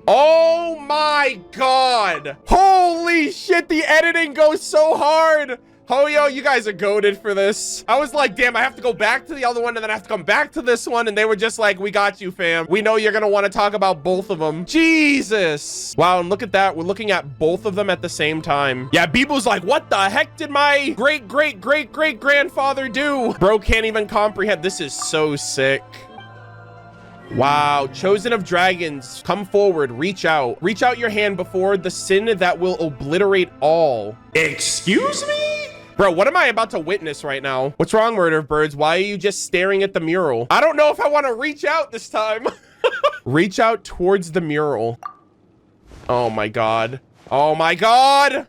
S1: Oh my God. Holy shit, the editing goes so hard. Oh, yo, you guys are goated for this. I was like, damn, I have to go back to the other one and then I have to come back to this one. And they were just like, we got you, fam. We know you're going to want to talk about both of them. Jesus. Wow, and look at that. We're looking at both of them at the same time. Yeah, Bibo's like, what the heck did my great-great-great-great-grandfather do? Bro can't even comprehend. This is so sick. Wow, chosen of dragons, come forward, reach out your hand before the sin that will obliterate all. Excuse me? Bro, what am I about to witness right now? What's wrong, MurderofBirds? Why are you just staring at the mural? I don't know if I want to reach out this time. Reach out towards the mural. Oh my God. Oh my God.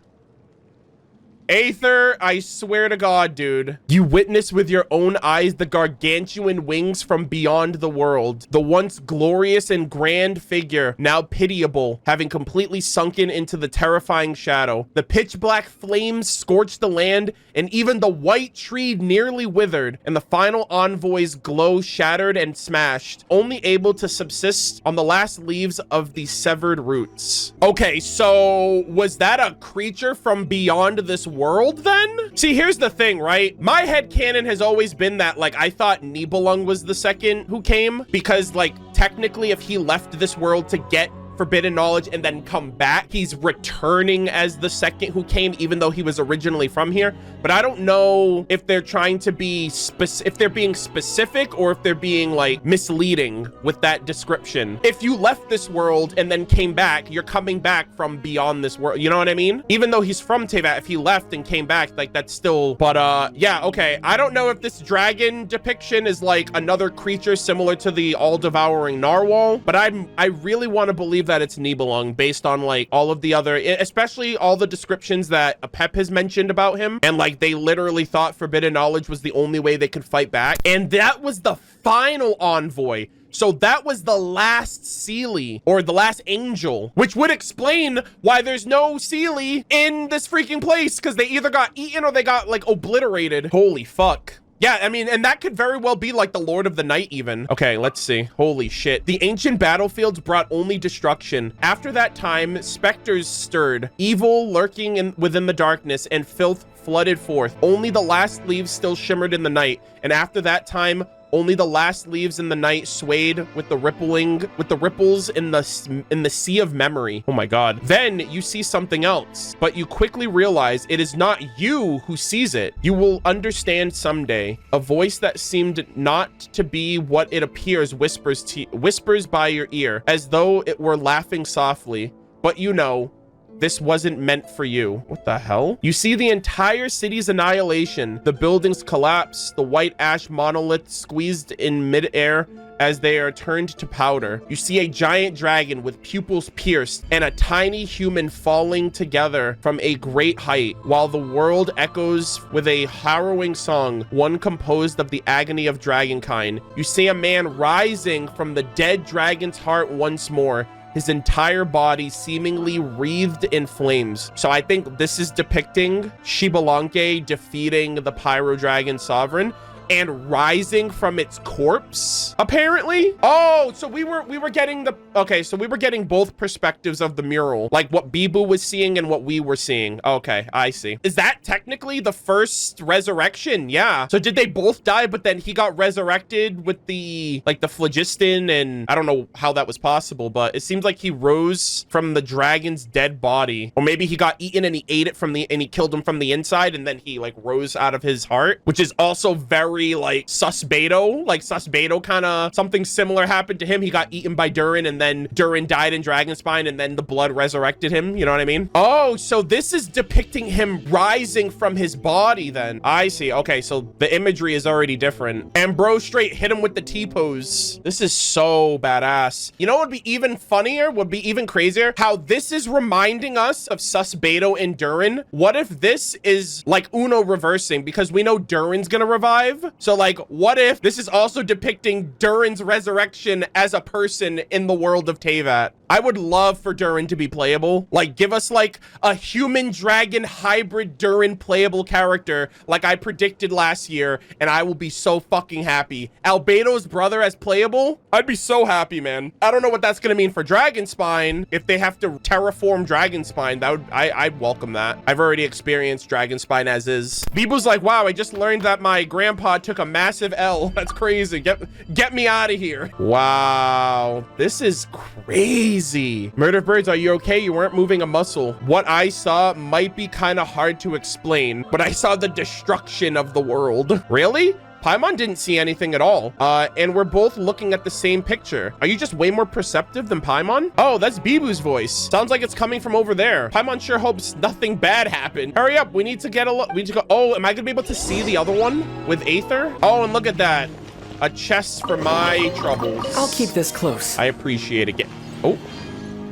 S1: Aether, I swear to God, dude. You witness with your own eyes the gargantuan wings from beyond the world. The once glorious and grand figure, now pitiable, having completely sunken into the terrifying shadow. The pitch black flames scorched the land, and even the white tree nearly withered, and the final envoy's glow shattered and smashed, only able to subsist on the last leaves of the severed roots. Okay, so was that a creature from beyond this world then? See, here's the thing, right? My headcanon has always been that, like, I thought Nibelung was the second who came because, like, technically if he left this world to get forbidden knowledge and then come back, he's returning as the second who came, even though he was originally from here. But I don't know if they're trying to be if they're being specific or if they're being like misleading with that description. If you left this world and then came back, you're coming back from beyond this world, you know what I mean? Even though he's from Teyvat, if he left and came back, like that's still, but yeah, okay, I don't know if this dragon depiction is like another creature similar to the all-devouring narwhal, but I really want to believe that it's Nibelung based on like all of the other, especially all the descriptions that Pep has mentioned about him, and like they literally thought forbidden knowledge was the only way they could fight back, and that was the final envoy. So that was the last Seelie, or the last angel, which would explain why there's no Seelie in this freaking place, because they either got eaten or they got like obliterated. Holy fuck. Yeah, I mean, and that could very well be like the Lord of the Night even. Okay, let's see. Holy shit. The ancient battlefields brought only destruction. After that time, specters stirred, evil lurking within the darkness, and filth flooded forth. Only the last leaves still shimmered in the night, and after that time, only the last leaves in the night swayed with the ripples in the sea of memory. Oh my God. Then you see something else, but you quickly realize it is not you who sees it. You will understand someday. A voice that seemed not to be what it appears whispers by your ear, as though it were laughing softly. But you know, this wasn't meant for you. What the hell? You see the entire city's annihilation. The buildings collapse, the white ash monoliths squeezed in midair as they are turned to powder. You see a giant dragon with pupils pierced and a tiny human falling together from a great height, while the world echoes with a harrowing song, one composed of the agony of dragonkind. You see a man rising from the dead dragon's heart once more, his entire body seemingly wreathed in flames. So I think this is depicting Xbalanque defeating the Pyro Dragon Sovereign. and rising from its corpse, apparently. Oh, so we were getting the, okay, so we were getting both perspectives of the mural, like what Bibu was seeing and what we were seeing. Okay, I see. Is that technically the first resurrection? Yeah. So did they both die, but then he got resurrected with the, like the phlogiston, and I don't know how that was possible, but it seems like he rose from the dragon's dead body, or maybe he got eaten and he ate it from the, and he killed him from the inside, and then he like rose out of his heart, which is also very like Susbeto, like Susbeto kind of something similar happened to him. He got eaten by Durin, and then Durin died in Dragonspine, and then the blood resurrected him. You know what I mean? Oh, so this is depicting him rising from his body then. I see. Okay, so the imagery is already different. And bro straight hit him with the T-pose. This is so badass. You know what would be even funnier, would be even crazier? How this is reminding us of Susbeto and Durin. What if this is like Uno reversing, because we know Durin's gonna revive? So like, what if this is also depicting Durin's resurrection as a person in the world of Teyvat? I would love for Durin to be playable. Like, give us like a human dragon hybrid Durin playable character like I predicted last year, and I will be so fucking happy. Albedo's brother as playable? I'd be so happy, man. I don't know what that's gonna mean for Dragonspine. If they have to terraform Dragonspine, that would, I'd welcome that. I've already experienced Dragonspine as is. Bibu's like, wow, I just learned that my grandpa took a massive L. That's crazy. Get me out of here. Wow, this is crazy. MurderofBirds, are you okay? You weren't moving a muscle. What I saw might be kind of hard to explain, but I saw the destruction of the world. Really? Paimon didn't see anything at all. And we're both looking at the same picture. Are you just way more perceptive than Paimon? Oh, that's Bibu's voice. Sounds like it's coming from over there. Paimon sure hopes nothing bad happened. Hurry up, we need to get a look. We need to go. Oh, am I gonna be able to see the other one with Aether? Oh, and look at that. A chest for my troubles.
S2: I'll keep this close.
S1: I appreciate it. Oh,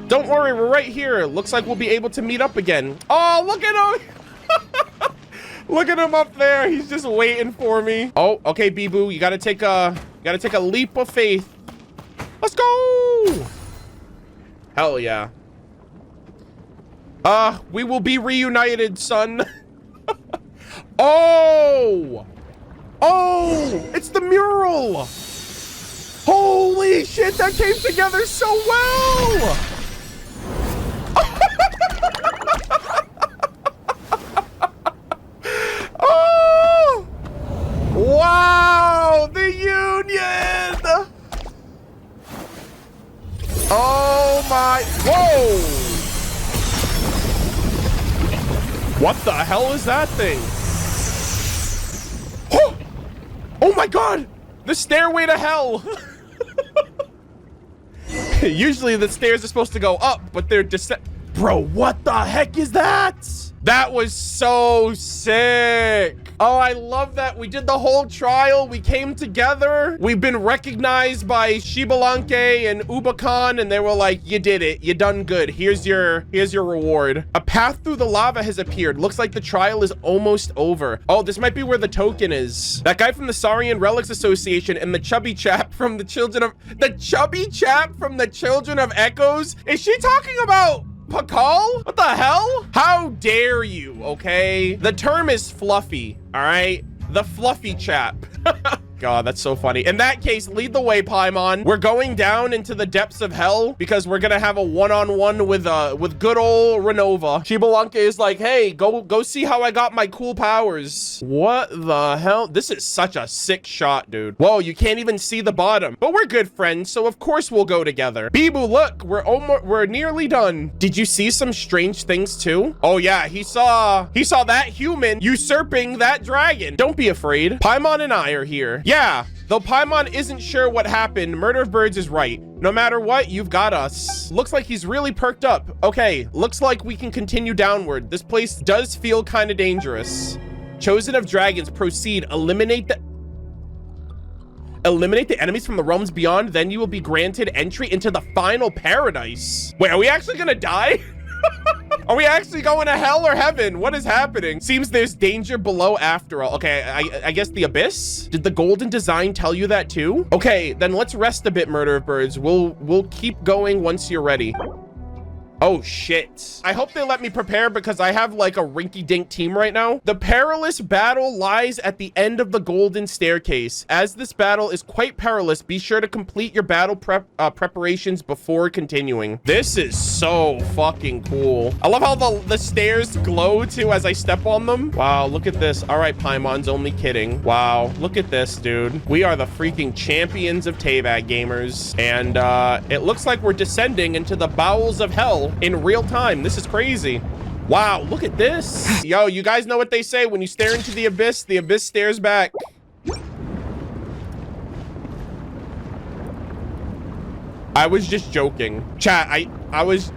S1: don't worry, we're right here. Looks like we'll be able to meet up again. Oh, look at him. Look at him up there. He's just waiting for me. Oh, okay, Bibu, you gotta take a leap of faith. Let's go. Hell yeah. We will be reunited, son. Oh, it's the mural. Holy shit, that came together so well! Oh! Wow, the union! Oh my, whoa! What the hell is that thing? Oh my god! The stairway to hell! Usually the stairs are supposed to go up, but they're Bro, what the heck is that? That was so sick. Oh, I love that. We did the whole trial. We came together. We've been recognized by Shibalanke and Ubakan, and they were like, you did it. You done good. Here's your reward. A path through the lava has appeared. Looks like the trial is almost over. Oh, this might be where the token is. That guy from the Saurian Relics Association and the chubby chap from the Children of Echoes. Is she talking about Pakal? What the hell? How dare you, okay? The term is fluffy, all right? The fluffy chap. God, that's so funny. In that case, lead the way, Paimon. We're going down into the depths of hell because we're gonna have a one-on-one with good old Renova. Shibalanke is like, hey, go see how I got my cool powers. What the hell? This is such a sick shot, dude. Whoa, you can't even see the bottom. But we're good friends, so of course we'll go together. Bibu, look, we're nearly done. Did you see some strange things too? Oh yeah, he saw that human usurping that dragon. Don't be afraid. Paimon and I are here. Yeah, though Paimon isn't sure what happened, MurderofBirds is right. No matter what, you've got us. Looks like he's really perked up. Okay, looks like we can continue downward. This place does feel kind of dangerous. Chosen of Dragons, proceed. Eliminate the enemies from the realms beyond, then you will be granted entry into the final paradise. Wait, are we actually gonna die? Are we actually going to hell or heaven? What is happening? Seems there's danger below after all. Okay, I guess the abyss? Did the golden design tell you that too? Okay, then let's rest a bit, MurderofBirds. We'll keep going once you're ready. Oh, shit. I hope they let me prepare because I have like a rinky-dink team right now. The perilous battle lies at the end of the golden staircase. As this battle is quite perilous, be sure to complete your battle preparations before continuing. This is so fucking cool. I love how the stairs glow too as I step on them. Wow, look at this. All right, Paimon's only kidding. Wow, look at this, dude. We are the freaking champions of Teyvat gamers. And it looks like we're descending into the bowels of hell in real time. This is crazy. Wow, look at this. Yo, you guys know what they say. When you stare into the abyss stares back. I was just joking. Chat, I was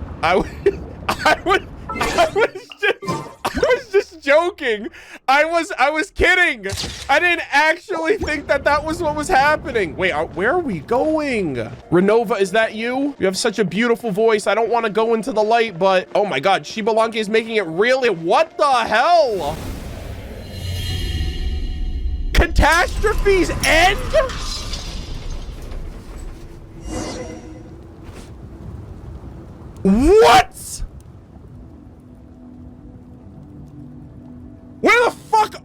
S1: just joking. I was kidding. I didn't actually think that was what was happening. Wait, where are we going? Renova, is that you? You have such a beautiful voice. I don't want to go into the light, but oh my God, Shibalanke is making it really. What the hell? Catastrophes end? What? Where the fuck?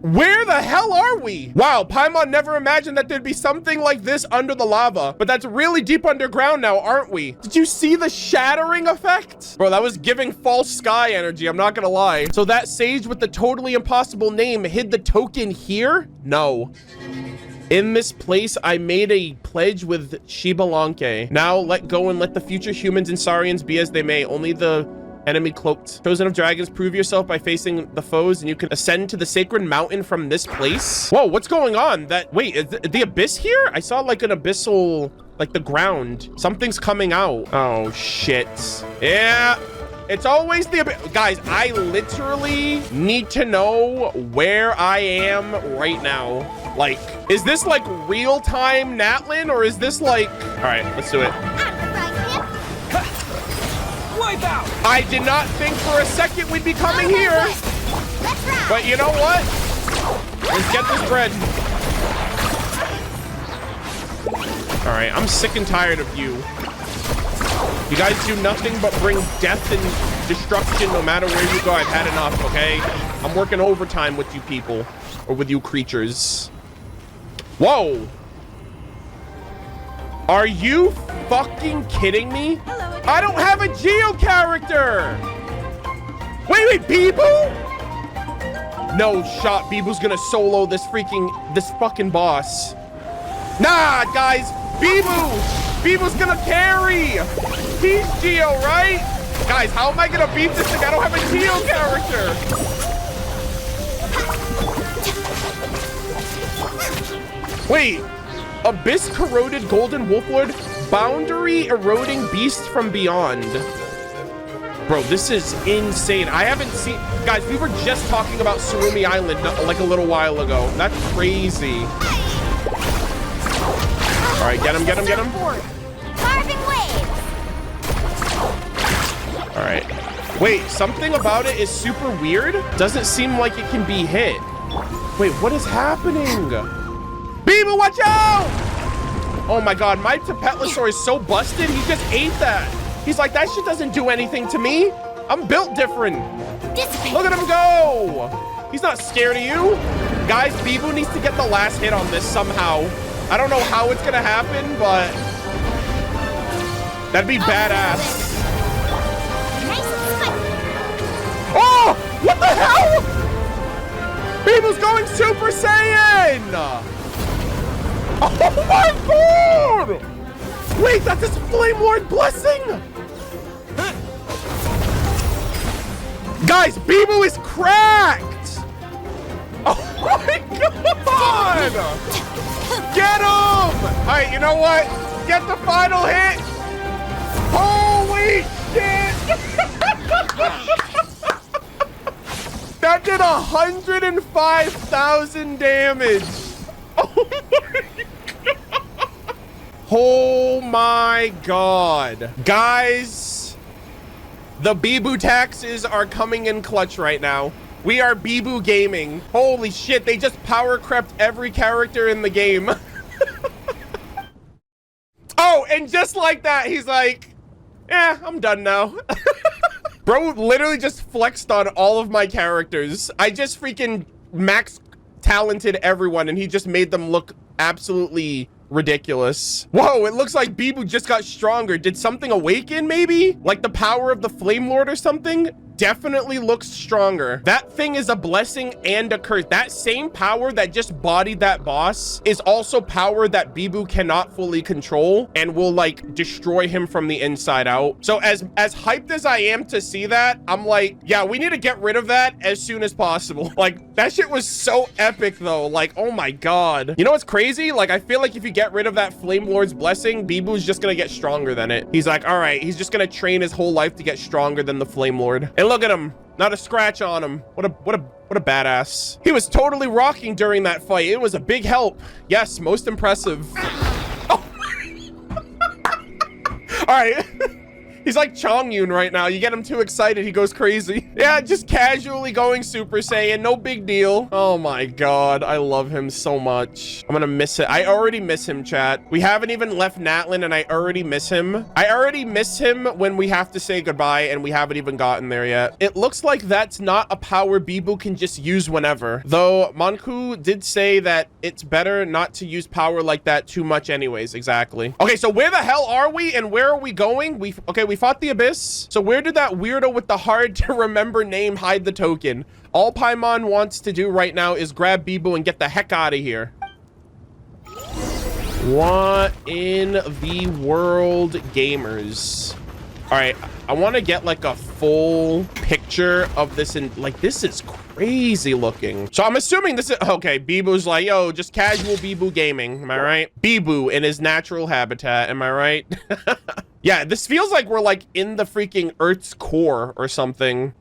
S1: Where the hell are we? Wow, Paimon never imagined that there'd be something like this under the lava, but that's really deep underground now, aren't we? Did you see the shattering effect? Bro, that was giving false sky energy, I'm not gonna lie. So that sage with the totally impossible name hid the token here? No. In this place, I made a pledge with Shibalanke. Now let go and let the future humans and Saurians be as they may. Only the enemy cloaked. Chosen of dragons, prove yourself by facing the foes, and you can ascend to the sacred mountain from this place. Whoa, what's going on? Wait, is the abyss here? I saw like an abyssal, like the ground. Something's coming out. Oh, shit. Yeah. It's always the abyss. Guys, I literally need to know where I am right now. Like, is this like real-time Natlan, or is this like... All right, let's do it.
S2: Wipe out!
S1: I did not think for a second we'd be coming here. But you know what? Let's get this bread. All right, I'm sick and tired of you. You guys do nothing but bring death and destruction no matter where you go. I've had enough, okay? I'm working overtime with you people, or with you creatures. Whoa. Are you fucking kidding me? I don't have a Geo character. Wait, Bibu? No shot. Bibu's gonna solo this fucking boss. Nah, guys. Bibu's gonna carry. He's Geo, right? Guys, how am I gonna beat this thing? I don't have a Geo character. Wait. Abyss corroded golden wolflord, boundary eroding beast from beyond. Bro, this is insane. I haven't seen... Guys, we were just talking about Surumi Island like a little while ago. That's crazy. All right, get him. All right. Wait, something about it is super weird. Doesn't seem like it can be hit. Wait, what is happening? Bibu, watch out! Oh my God, my Tapetlosaur is so busted. He just ate that. He's like, that shit doesn't do anything to me. I'm built different. Look at him go. He's not scared of you. Guys, Bibu needs to get the last hit on this somehow. I don't know how it's gonna happen, but that'd be badass. Oh, what the hell? Bibu's going Super Saiyan. Oh my God! Wait, that's his Flame Lord blessing! Guys, Bibu is cracked! Oh my God! Get him! Alright, you know what? Get the final hit! Holy shit! That did 105,000 damage! Oh my God. Guys, the Bibu taxes are coming in clutch right now. We are Bibu gaming. Holy shit, they just power crept every character in the game. Oh, and just like that, he's like, Yeah, I'm done now. Bro literally just flexed on all of my characters. I just freaking max talented everyone and he just made them look absolutely ridiculous. Whoa, it looks like Bibu just got stronger. Did something awaken maybe? Like the power of the Flame Lord or something? Definitely looks stronger. That thing is a blessing and a curse. That same power that just bodied that boss is also power that Bibu cannot fully control and will like destroy him from the inside out. So as hyped as I am to see that, I'm like, yeah, we need to get rid of that as soon as possible. Like that shit was so epic though. Like, oh my God. You know what's crazy? Like, I feel like if you get rid of that Flame Lord's blessing, Bibu's just gonna get stronger than it. He's like, all right, he's just gonna train his whole life to get stronger than the Flame Lord. And look at him, not a scratch on him. What a badass. He was totally rocking during that fight. It was a big help. Yes, most impressive. Oh. All right. He's like Chongyun right now. You get him too excited, he goes crazy. Yeah, just casually going Super Saiyan, no big deal. Oh my God, I love him so much. I'm gonna miss it. I already miss him, chat. We haven't even left Natlan and I already miss him. I already miss him when we have to say goodbye and we haven't even gotten there yet. It looks like that's not a power Bibu can just use whenever. Though Monku did say that it's better not to use power like that too much anyways. Exactly. Okay, so where the hell are we and where are we going? We fought the Abyss. So where did that weirdo with the hard to remember name hide the token? All Paimon wants to do right now is grab Bibu and get the heck out of here. What in the world, gamers? All right, I want to get like a full picture of this, and like this is crazy looking. So I'm assuming this is okay. Bibu's like, yo, just casual Bibu gaming. Am I right? Bibu in his natural habitat. Am I right? Yeah, this feels like we're like in the freaking Earth's core or something.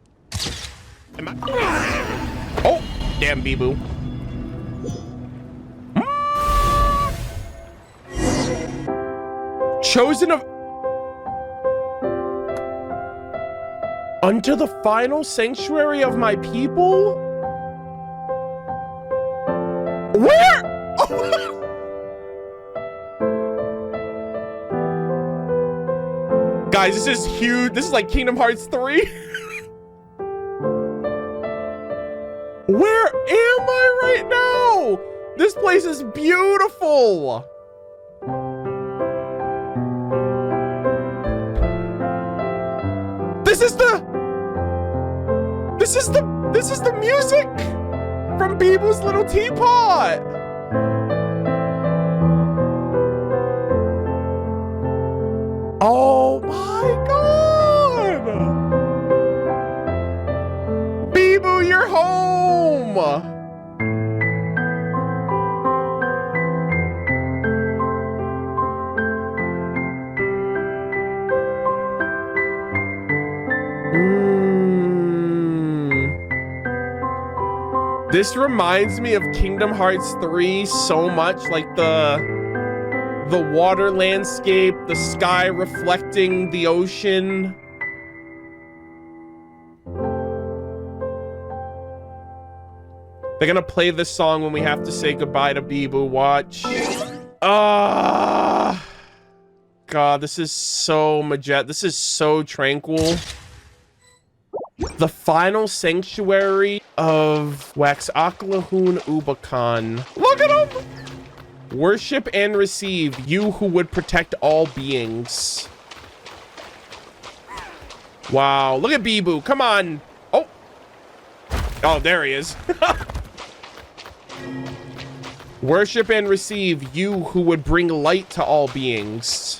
S1: Am I? Oh, damn Bibu. Chosen of unto the final sanctuary of my people? Where? Oh. Guys, this is huge. This is like Kingdom Hearts 3. Where am I right now? This place is beautiful. This is the music from Bibu's little teapot. Oh my God. Bibu, you're home. This reminds me of Kingdom Hearts 3 so much, like the water landscape, the sky reflecting the ocean. They're gonna play this song when we have to say goodbye to Bibu. Watch. Ah, God, this is so majestic. This is so tranquil. The final sanctuary of Waxaklahun Ubakan. Look at him! Worship and receive, you who would protect all beings. Wow, look at Bibu. Come on. Oh. Oh, there he is. Worship and receive, you who would bring light to all beings.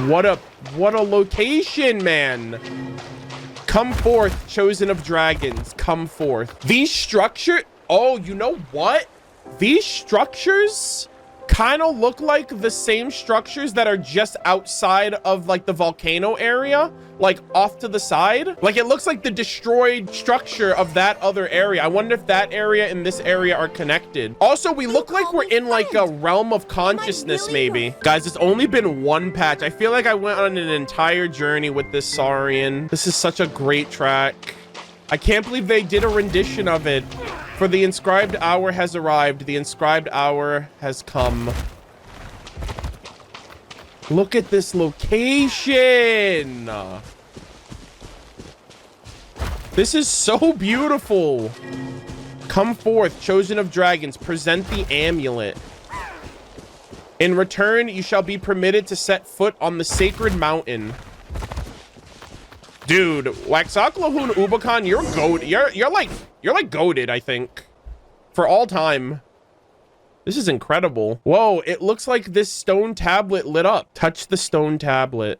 S1: What a location, man. Come forth, chosen of dragons. Come forth. These structure. Oh, you know what? These structures kind of look like the same structures that are just outside of like the volcano area, like off to the side. Like it looks like the destroyed structure of that other area. I wonder if that area and this area are connected. Also, we look like we're in like a realm of consciousness, maybe. Guys, it's only been one patch. I feel like I went on an entire journey with this Saurian. This is such a great track. I can't believe they did a rendition of it. For the inscribed hour has arrived. The inscribed hour has come. Look at this location. This is so beautiful. Come forth, chosen of dragons, present the amulet. In return, you shall be permitted to set foot on the sacred mountain. Dude, Waxaklahun Ubakan, you're goat. You're like goated, I think. For all time. This is incredible. Whoa, it looks like this stone tablet lit up. Touch the stone tablet.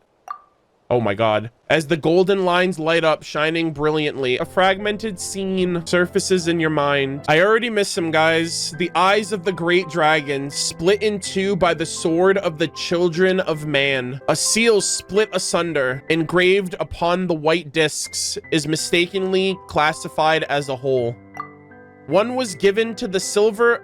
S1: Oh my god. As the golden lines light up, shining brilliantly, a fragmented scene surfaces in your mind. I already miss him, guys. The eyes of the great dragon, split in two by the sword of the children of man. A seal split asunder, engraved upon the white discs, is mistakenly classified as a whole. One was given to the silver...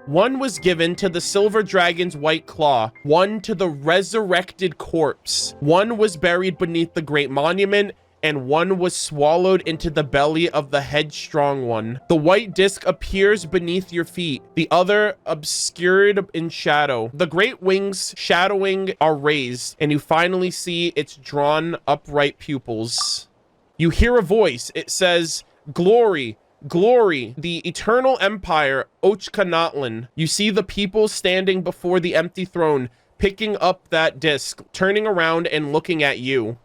S1: One was given to the silver dragon's white claw, one to the resurrected corpse, one was buried beneath the great monument, and one was swallowed into the belly of the headstrong one. The white disc appears beneath your feet, the other obscured in shadow. The great wings shadowing are raised, and you finally see its drawn upright pupils. You hear a voice. It says, "Glory, glory, the eternal empire, Ochka Natlan." You see the people standing before the empty throne, picking up that disc, turning around and looking at you.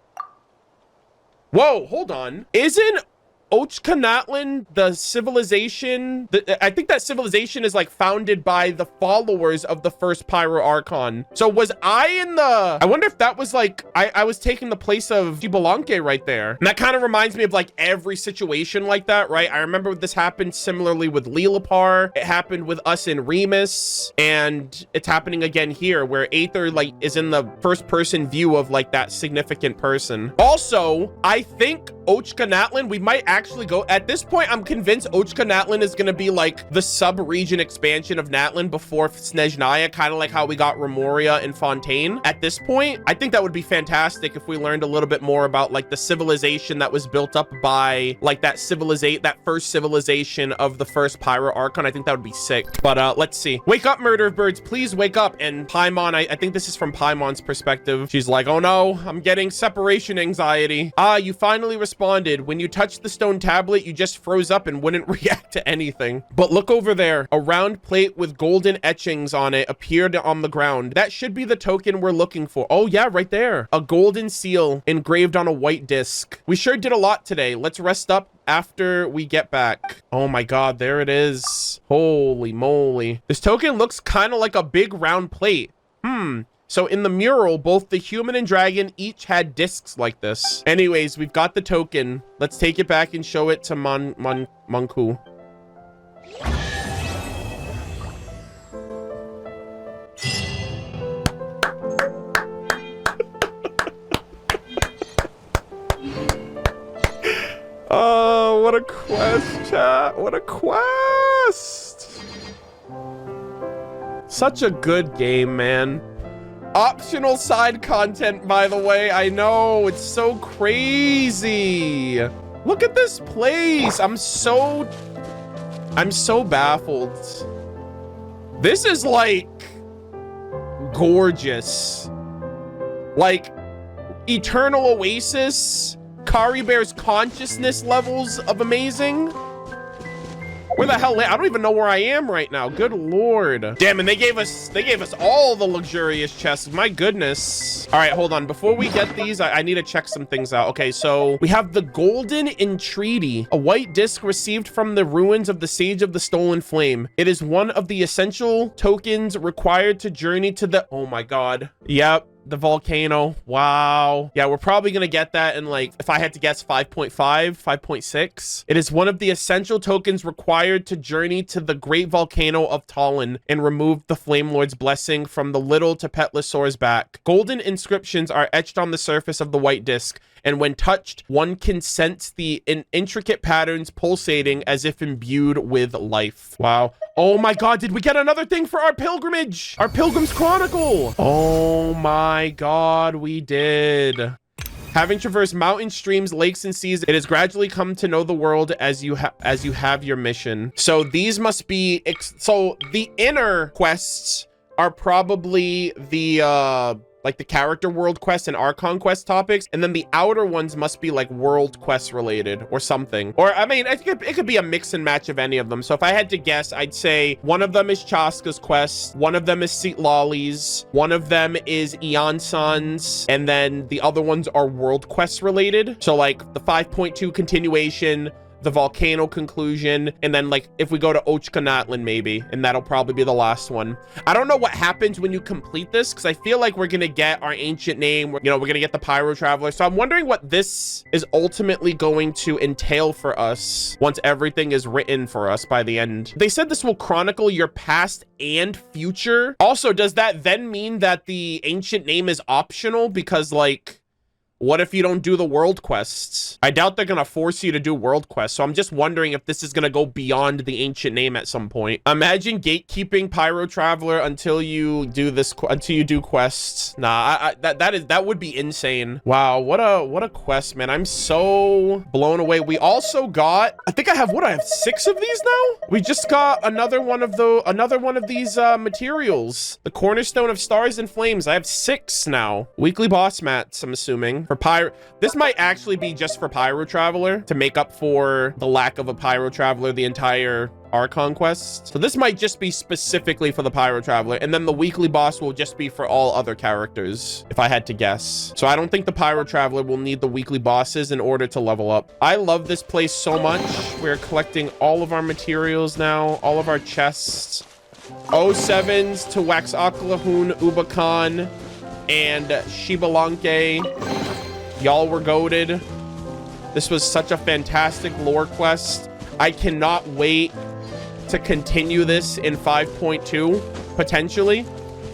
S1: Whoa, hold on. Isn't Ochka Natlan the civilization? I think that civilization is like founded by the followers of the first Pyro Archon. So was I in the... I wonder if that was like... I was taking the place of Gibalanke right there. And that kind of reminds me of like every situation like that, right? I remember this happened similarly with Lilipar. It happened with us in Remus. And it's happening again here where Aether like is in the first person view of like that significant person. Also, I think Ochka Natlan, we might actually go... At this point, I'm convinced Ochka Natlan is going to be like the sub-region expansion of Natlan before Snezhnaya, kind of like how we got Remoria and Fontaine. At this point, I think that would be fantastic if we learned a little bit more about like the civilization that was built up by like that first civilization of the first Pyro Archon. I think that would be sick. But let's see. Wake up, Murder of Birds. Please wake up. And Paimon, I think this is from Paimon's perspective. She's like, oh no, I'm getting separation anxiety. Ah, you finally responded. When you touched the stone tablet, you just froze up and wouldn't react to anything. But look over there. A round plate with golden etchings on it appeared on the ground. That should be the token we're looking for. Oh yeah, right there. A golden seal engraved on a white disc. We sure did a lot today. Let's rest up after we get back. Oh my god, there it is. Holy moly. This token looks kind of like a big round plate. So in the mural, both the human and dragon each had discs like this. Anyways, we've got the token. Let's take it back and show it to Manku. Oh, what a quest, chat. What a quest. Such a good game, man. Optional side content, by the way. I know, it's so crazy. Look at this place. I'm so baffled. This is like gorgeous. Like Eternal Oasis, Kari Bear's consciousness levels of amazing. Where the hell? I don't even know where I am right now. Good lord. Damn, and they gave us all the luxurious chests. My goodness. All right, hold on. Before we get these, I need to check some things out. Okay, so we have the Golden Entreaty, a white disc received from the ruins of the Sage of the Stolen Flame. It is one of the essential tokens required to journey to the... Oh my god. Yep. The volcano. Wow. Yeah, we're probably gonna get that in like, if I had to guess, 5.5, 5.6. It is one of the essential tokens required to journey to the great volcano of Talon and remove the Flame Lord's blessing from the little Tepetlisaur's back. Golden inscriptions are etched on the surface of the white disc, and when touched, one can sense the intricate patterns pulsating as if imbued with life. Wow. Oh my god, did we get another thing for our pilgrimage? Our Pilgrim's Chronicle. Oh my god, we did. Having traversed mountains, streams, lakes, and seas, it has gradually come to know the world as you have your mission. So these must be... So the inner quests are probably the... like the character world quests and Archon quest topics, and then the outer ones must be like world quest related or something. Or I mean, it could be a mix and match of any of them. So if I had to guess, I'd say one of them is Chaska's quest, one of them is Seat Lolly's, one of them is Eonsan's, and then the other ones are world quest related. So like the 5.2 continuation, the volcano conclusion, and then like if we go to Ochka Natlan maybe, and that'll probably be the last one. I don't know what happens when you complete this, because I feel like we're gonna get our ancient name, you know, we're gonna get the Pyro Traveler. So I'm wondering what this is ultimately going to entail for us once everything is written for us by the end. They said this will chronicle your past and future. Also, does that then mean that the ancient name is optional? Because like, what if you don't do the world quests? I doubt they're gonna force you to do world quests, so I'm just wondering if this is gonna go beyond the ancient name at some point. Imagine gatekeeping Pyro Traveler until you do this, until you do quests. Nah, that would be insane. Wow, what a quest, man. I'm so blown away. We also got, I think I have 6 of these now? We just got another one of these materials. The Cornerstone of Stars and Flames. I have 6 now. Weekly boss mats, I'm assuming. For Pyro, this might actually be just for Pyro Traveler to make up for the lack of a Pyro Traveler the entire Archon quest. So this might just be specifically for the Pyro Traveler, and then the weekly boss will just be for all other characters, if I had to guess. So I don't think the Pyro Traveler will need the weekly bosses in order to level up. I love this place so much. We're collecting all of our materials now, all of our chests. 07s to Waxaklahun, Ubakan, and Shibalanke. Y'all were goated. This was such a fantastic lore quest. I cannot wait to continue this in 5.2, potentially.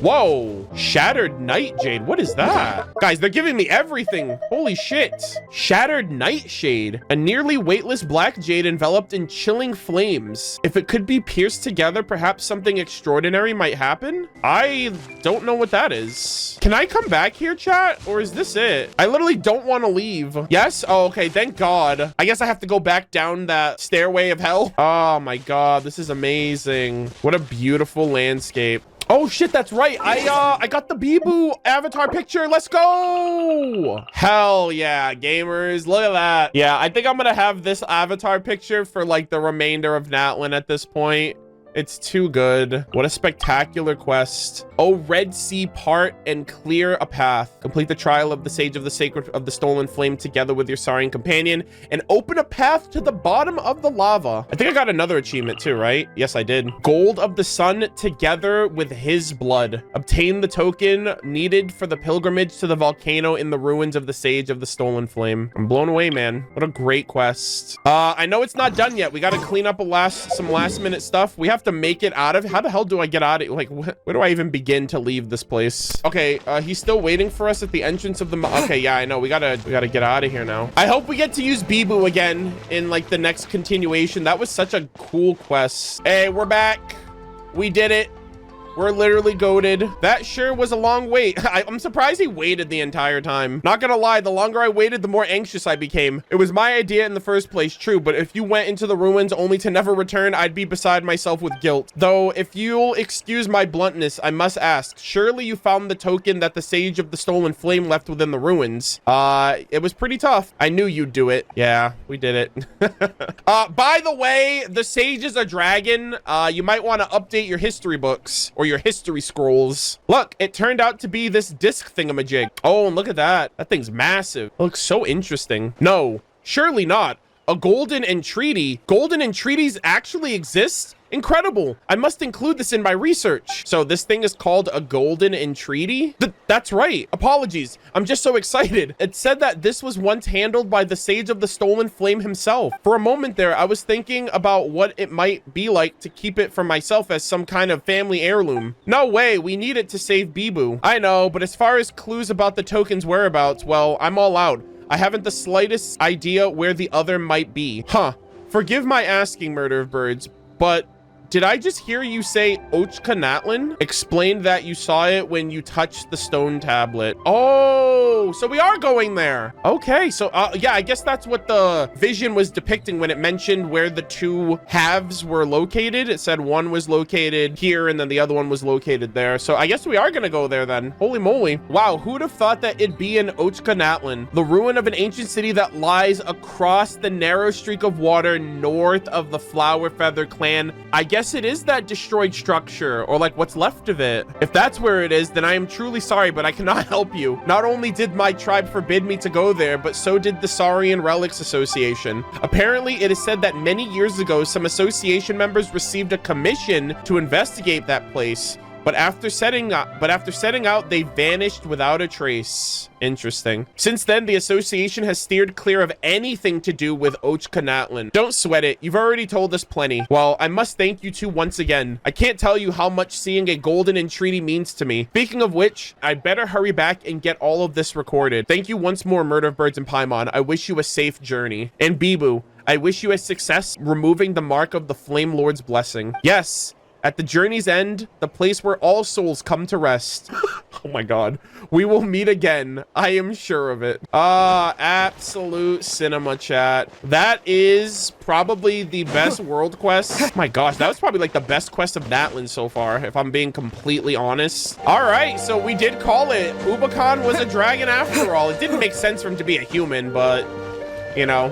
S1: Whoa, Shattered Nightshade. What is that? Guys, they're giving me everything. Holy shit. Shattered Nightshade, a nearly weightless black jade enveloped in chilling flames. If it could be pierced together, perhaps something extraordinary might happen. I don't know what that is. Can I come back here, chat? Or is this it? I literally don't want to leave. Yes? Oh, okay. Thank God. I guess I have to go back down that stairway of hell. Oh my God. This is amazing. What a beautiful landscape. Oh shit, that's right. I got the Bibu avatar picture. Let's go. Hell yeah, gamers. Look at that. Yeah, I think I'm gonna have this avatar picture for like the remainder of Natlan at this point. It's too good. What a spectacular quest. Oh, Red Sea, part and clear a path. Complete the trial of the Sage of the Sacred of the Stolen Flame together with your Saurian companion and open a path to the bottom of the lava. I think I got another achievement too, right? Yes, I did. Gold of the Sun together with his blood. Obtain the token needed for the pilgrimage to the volcano in the ruins of the Sage of the Stolen Flame. I'm blown away, man. What a great quest. I know it's not done yet. We got to clean up some last minute stuff. We have to make it out of. How the hell do I get out of, like, where do I even begin to leave this place? Okay, he's still waiting for us at the entrance of the okay, yeah, I know. We gotta get out of here now. I hope we get to use Bibu again in like the next continuation. That was such a cool quest. Hey, we're back. We did it. We're literally goated. That sure was a long wait. I'm surprised he waited the entire time. Not gonna lie, the longer I waited, the more anxious I became. It was my idea in the first place, true, but if you went into the ruins only to never return, I'd be beside myself with guilt. Though, if you'll excuse my bluntness, I must ask, surely you found the token that the Sage of the Stolen Flame left within the ruins. It was pretty tough. I knew you'd do it. Yeah, we did it. By the way, the Sage is a dragon. You might want to update your history books, or your history scrolls. Look, it turned out to be this disc thingamajig. Oh, and look at that. That thing's massive. It looks so interesting. No, surely not. A golden entreaty. Golden entreaties actually exist? Incredible. I must include this in my research. So this thing is called a golden entreaty? That's right. Apologies. I'm just so excited. It said that this was once handled by the Sage of the Stolen Flame himself. For a moment there, I was thinking about what it might be like to keep it for myself as some kind of family heirloom. No way. We need it to save Bibu. I know, but as far as clues about the token's whereabouts, well, I'm all out. I haven't the slightest idea where the other might be. Huh. Forgive my asking, Murder of Birds, but did I just hear you say Ochka Natlan? Explained that you saw it when you touched the stone tablet. Oh, Oh, so we are going there. Okay, so yeah, I guess that's what the vision was depicting when it mentioned where the two halves were located. It said one was located here and then the other one was located there. So I guess we are gonna go there then. Holy moly. Wow, who'd have thought that it'd be in Natlan, the ruin of an ancient city that lies across the narrow streak of water north of the Flower Feather clan. I guess it is that destroyed structure, or like what's left of it. If that's where it is, then I am truly sorry, but I cannot help you. Not only did my tribe forbid me to go there, but so did the Saurian Relics Association. Apparently, it is said that many years ago, some association members received a commission to investigate that place. But after setting out, they vanished without a trace. Interesting. Since then, the association has steered clear of anything to do with Natlan. Don't sweat it. You've already told us plenty. Well, I must thank you two once again. I can't tell you how much seeing a golden entreaty means to me. Speaking of which, I better hurry back and get all of this recorded. Thank you once more, MurderofBirds and Paimon. I wish you a safe journey. And Bibu, I wish you a success removing the mark of the Flame Lord's blessing. Yes. At the journey's end, the place where all souls come to rest. Oh my god. We will meet again. I am sure of it. Absolute cinema, chat. That is probably the best world quest. Oh my gosh, that was probably like the best quest of Natlan so far, if I'm being completely honest. All right, so we did call it. Ubakan was a dragon after all. It didn't make sense for him to be a human, but, you know,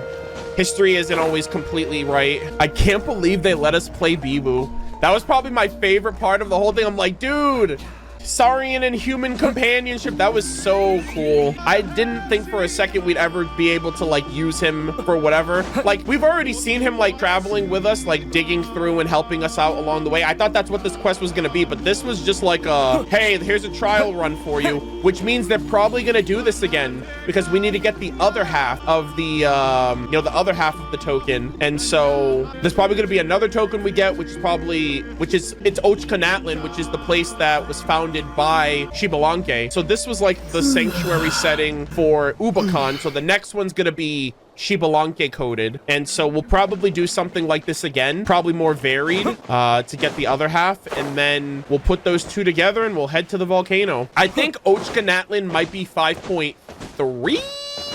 S1: history isn't always completely right. I can't believe they let us play Bibu. That was probably my favorite part of the whole thing. I'm like, dude, Saurian and human companionship. That was so cool. I didn't think for a second we'd ever be able to like use him for whatever. Like, we've already seen him like traveling with us, like digging through and helping us out along the way. I thought that's what this quest was gonna be, but this was just like a, hey, here's a trial run for you, which means they're probably gonna do this again because we need to get the other half of the, you know, the other half of the token. And so there's probably gonna be another token we get, it's Natlan, which is the place that was founded by Shibalanke. So this was like the sanctuary setting for Ubakan. So the next one's gonna be Shibalanke coded, and so we'll probably do something like this again, probably more varied, to get the other half, and then we'll put those two together and we'll head to the volcano. I think Natlan might be 5.3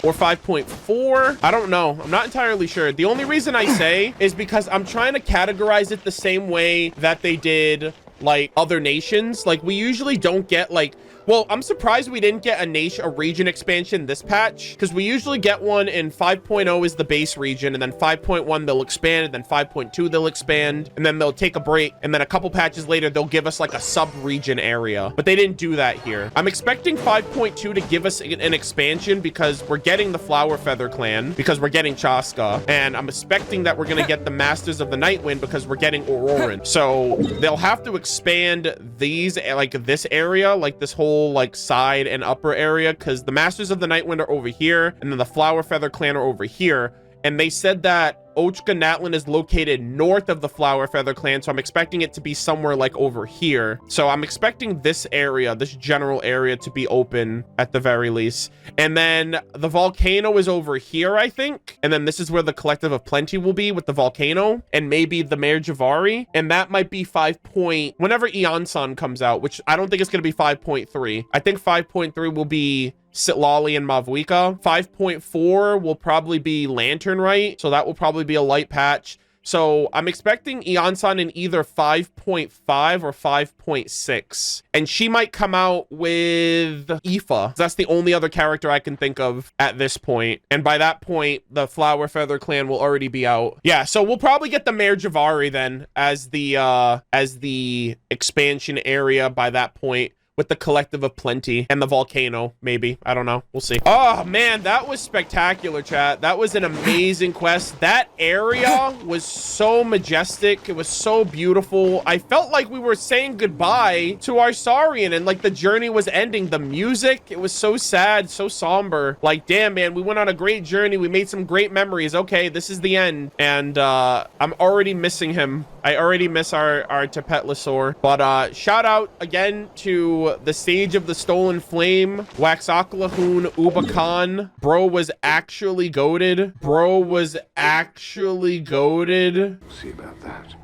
S1: or 5.4. I don't know. I'm not entirely sure. The only reason I say is because I'm trying to categorize it the same way that they did like other nations. Like, we usually don't get like, well, I'm surprised we didn't get a region expansion this patch, because we usually get one in 5.0 is the base region, and then 5.1 they'll expand, and then 5.2 they'll expand, and then they'll take a break, and then a couple patches later they'll give us like a sub-region area. But they didn't do that here. I'm expecting 5.2 to give us an expansion because we're getting the Flower Feather clan, because we're getting Chaska, and I'm expecting that we're gonna get the Masters of the Nightwind because we're getting Auroran. So they'll have to expand these, like this area, like this whole like side and upper area, because the Masters of the Nightwind are over here and then the Flower Feather clan are over here, and they said that Natlan is located north of the Flower Feather clan, so I'm expecting it to be somewhere like over here. So I'm expecting this area, this general area, to be open at the very least. And then the volcano is over here, I think, and then this is where the Collective of Plenty will be with the volcano, and maybe the Mare Javari, and that might be whenever Eonsan comes out, which I don't think it's going to be 5.3. I think 5.3 will be Sitlali and Mavuika. 5.4 will probably be Lantern Rite, so that will probably be a light patch. So I'm expecting Eonsan in either 5.5 or 5.6. And she might come out with Aoife. That's the only other character I can think of at this point. And by that point, the Flower Feather clan will already be out. Yeah, so we'll probably get the Mare Javari then as the expansion area by that point, with the Collective of Plenty and the volcano, maybe. I don't know. We'll see. Oh, man, that was spectacular, chat. That was an amazing quest. That area was so majestic. It was so beautiful. I felt like we were saying goodbye to our Saurian, and like the journey was ending. The music, it was so sad, so somber. Like, damn, man, we went on a great journey. We made some great memories. Okay, this is the end. And I'm already missing him. I already miss our Tepetlasaur. But shout out again to the Sage of the Stolen Flame, Waxakalahun, Ubakan. Bro was actually goated. Bro was actually goated.
S4: See about that.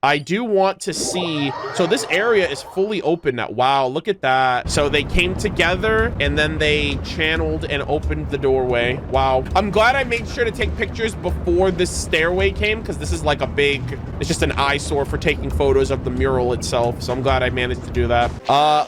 S1: I do want to see, so this area is fully open now. Wow, look at that. So they came together and then they channeled and opened the doorway. Wow. I'm glad I made sure to take pictures before this stairway came, because this is like a big, it's just an eyesore for taking photos of the mural itself. So I'm glad I managed to do that.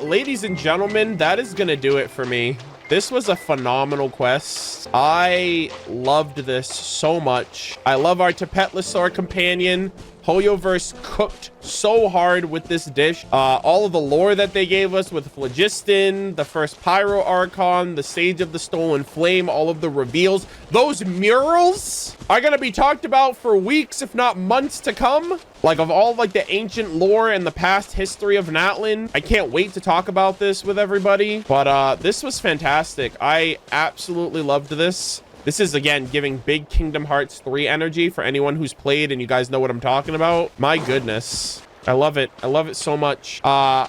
S1: Ladies and gentlemen, that is gonna do it for me. This was a phenomenal quest. I loved this so much. I love our Tapetlosaur companion. Hoyoverse cooked so hard with this dish. All of the lore that they gave us with Phlogiston, the first Pyro Archon, the Sage of the Stolen Flame, all of the reveals. Those murals are gonna be talked about for weeks, if not months to come. Like, of all like the ancient lore and the past history of Natlan. I can't wait to talk about this with everybody. But this was fantastic. I absolutely loved this. This is, again, giving big Kingdom Hearts 3 energy for anyone who's played and you guys know what I'm talking about. My goodness. I love it. I love it so much.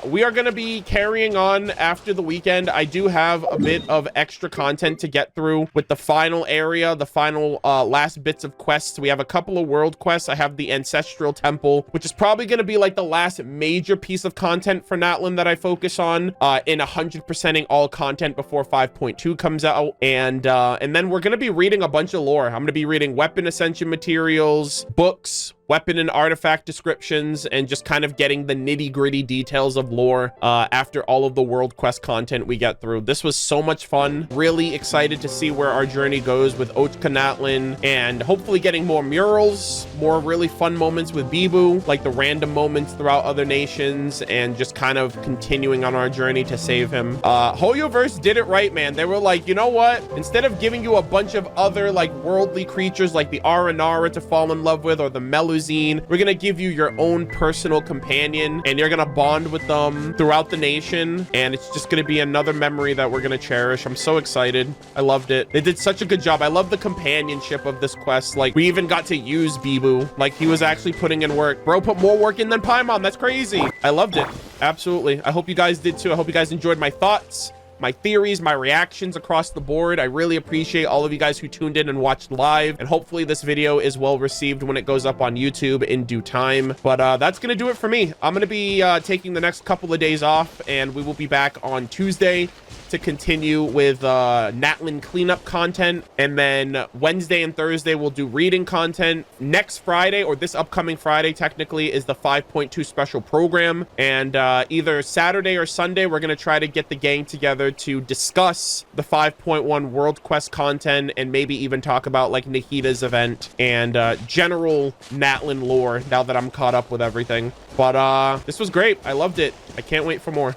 S1: We are going to be carrying on after the weekend. I do have a bit of extra content to get through with the final area, the final last bits of quests. We have a couple of world quests. I have the Ancestral Temple, which is probably going to be like the last major piece of content for Natlan that I focus on in 100%ing all content before 5.2 comes out. And then we're going to be reading a bunch of lore. I'm going to be reading weapon ascension materials, books, weapon and artifact descriptions, and just kind of getting the nitty-gritty details of lore after all of the world quest content we get through. This was so much fun. Really excited to see where our journey goes with Ochka Natlan, and hopefully getting more murals, more really fun moments with Bibu, like the random moments throughout other nations, and just kind of continuing on our journey to save him. Hoyoverse did it right, man. They were like, you know what? Instead of giving you a bunch of other like worldly creatures like the Aranara to fall in love with, or the Melu, we're gonna give you your own personal companion, and you're gonna bond with them throughout the nation, and it's just gonna be another memory that we're gonna cherish. I'm so excited. I loved it. They did such a good job. I love the companionship of this quest. Like, we even got to use Bibu. Like, he was actually putting in work. Bro put more work in than Paimon. That's crazy. I loved it. Absolutely. I hope you guys did too. I hope you guys enjoyed my thoughts, my theories, my reactions across the board. I really appreciate all of you guys who tuned in and watched live, and hopefully this video is well received when it goes up on YouTube in due time. But that's gonna do it for me. I'm gonna be taking the next couple of days off, and we will be back on Tuesday to continue with Natlan cleanup content, and then Wednesday and Thursday we'll do reading content. Next Friday, or this upcoming Friday technically, is the 5.2 special program, and either Saturday or Sunday we're going to try to get the gang together to discuss the 5.1 world quest content, and maybe even talk about like Nahita's event and general Natlan lore now that I'm caught up with everything. But this was great. I loved it. I can't wait for more.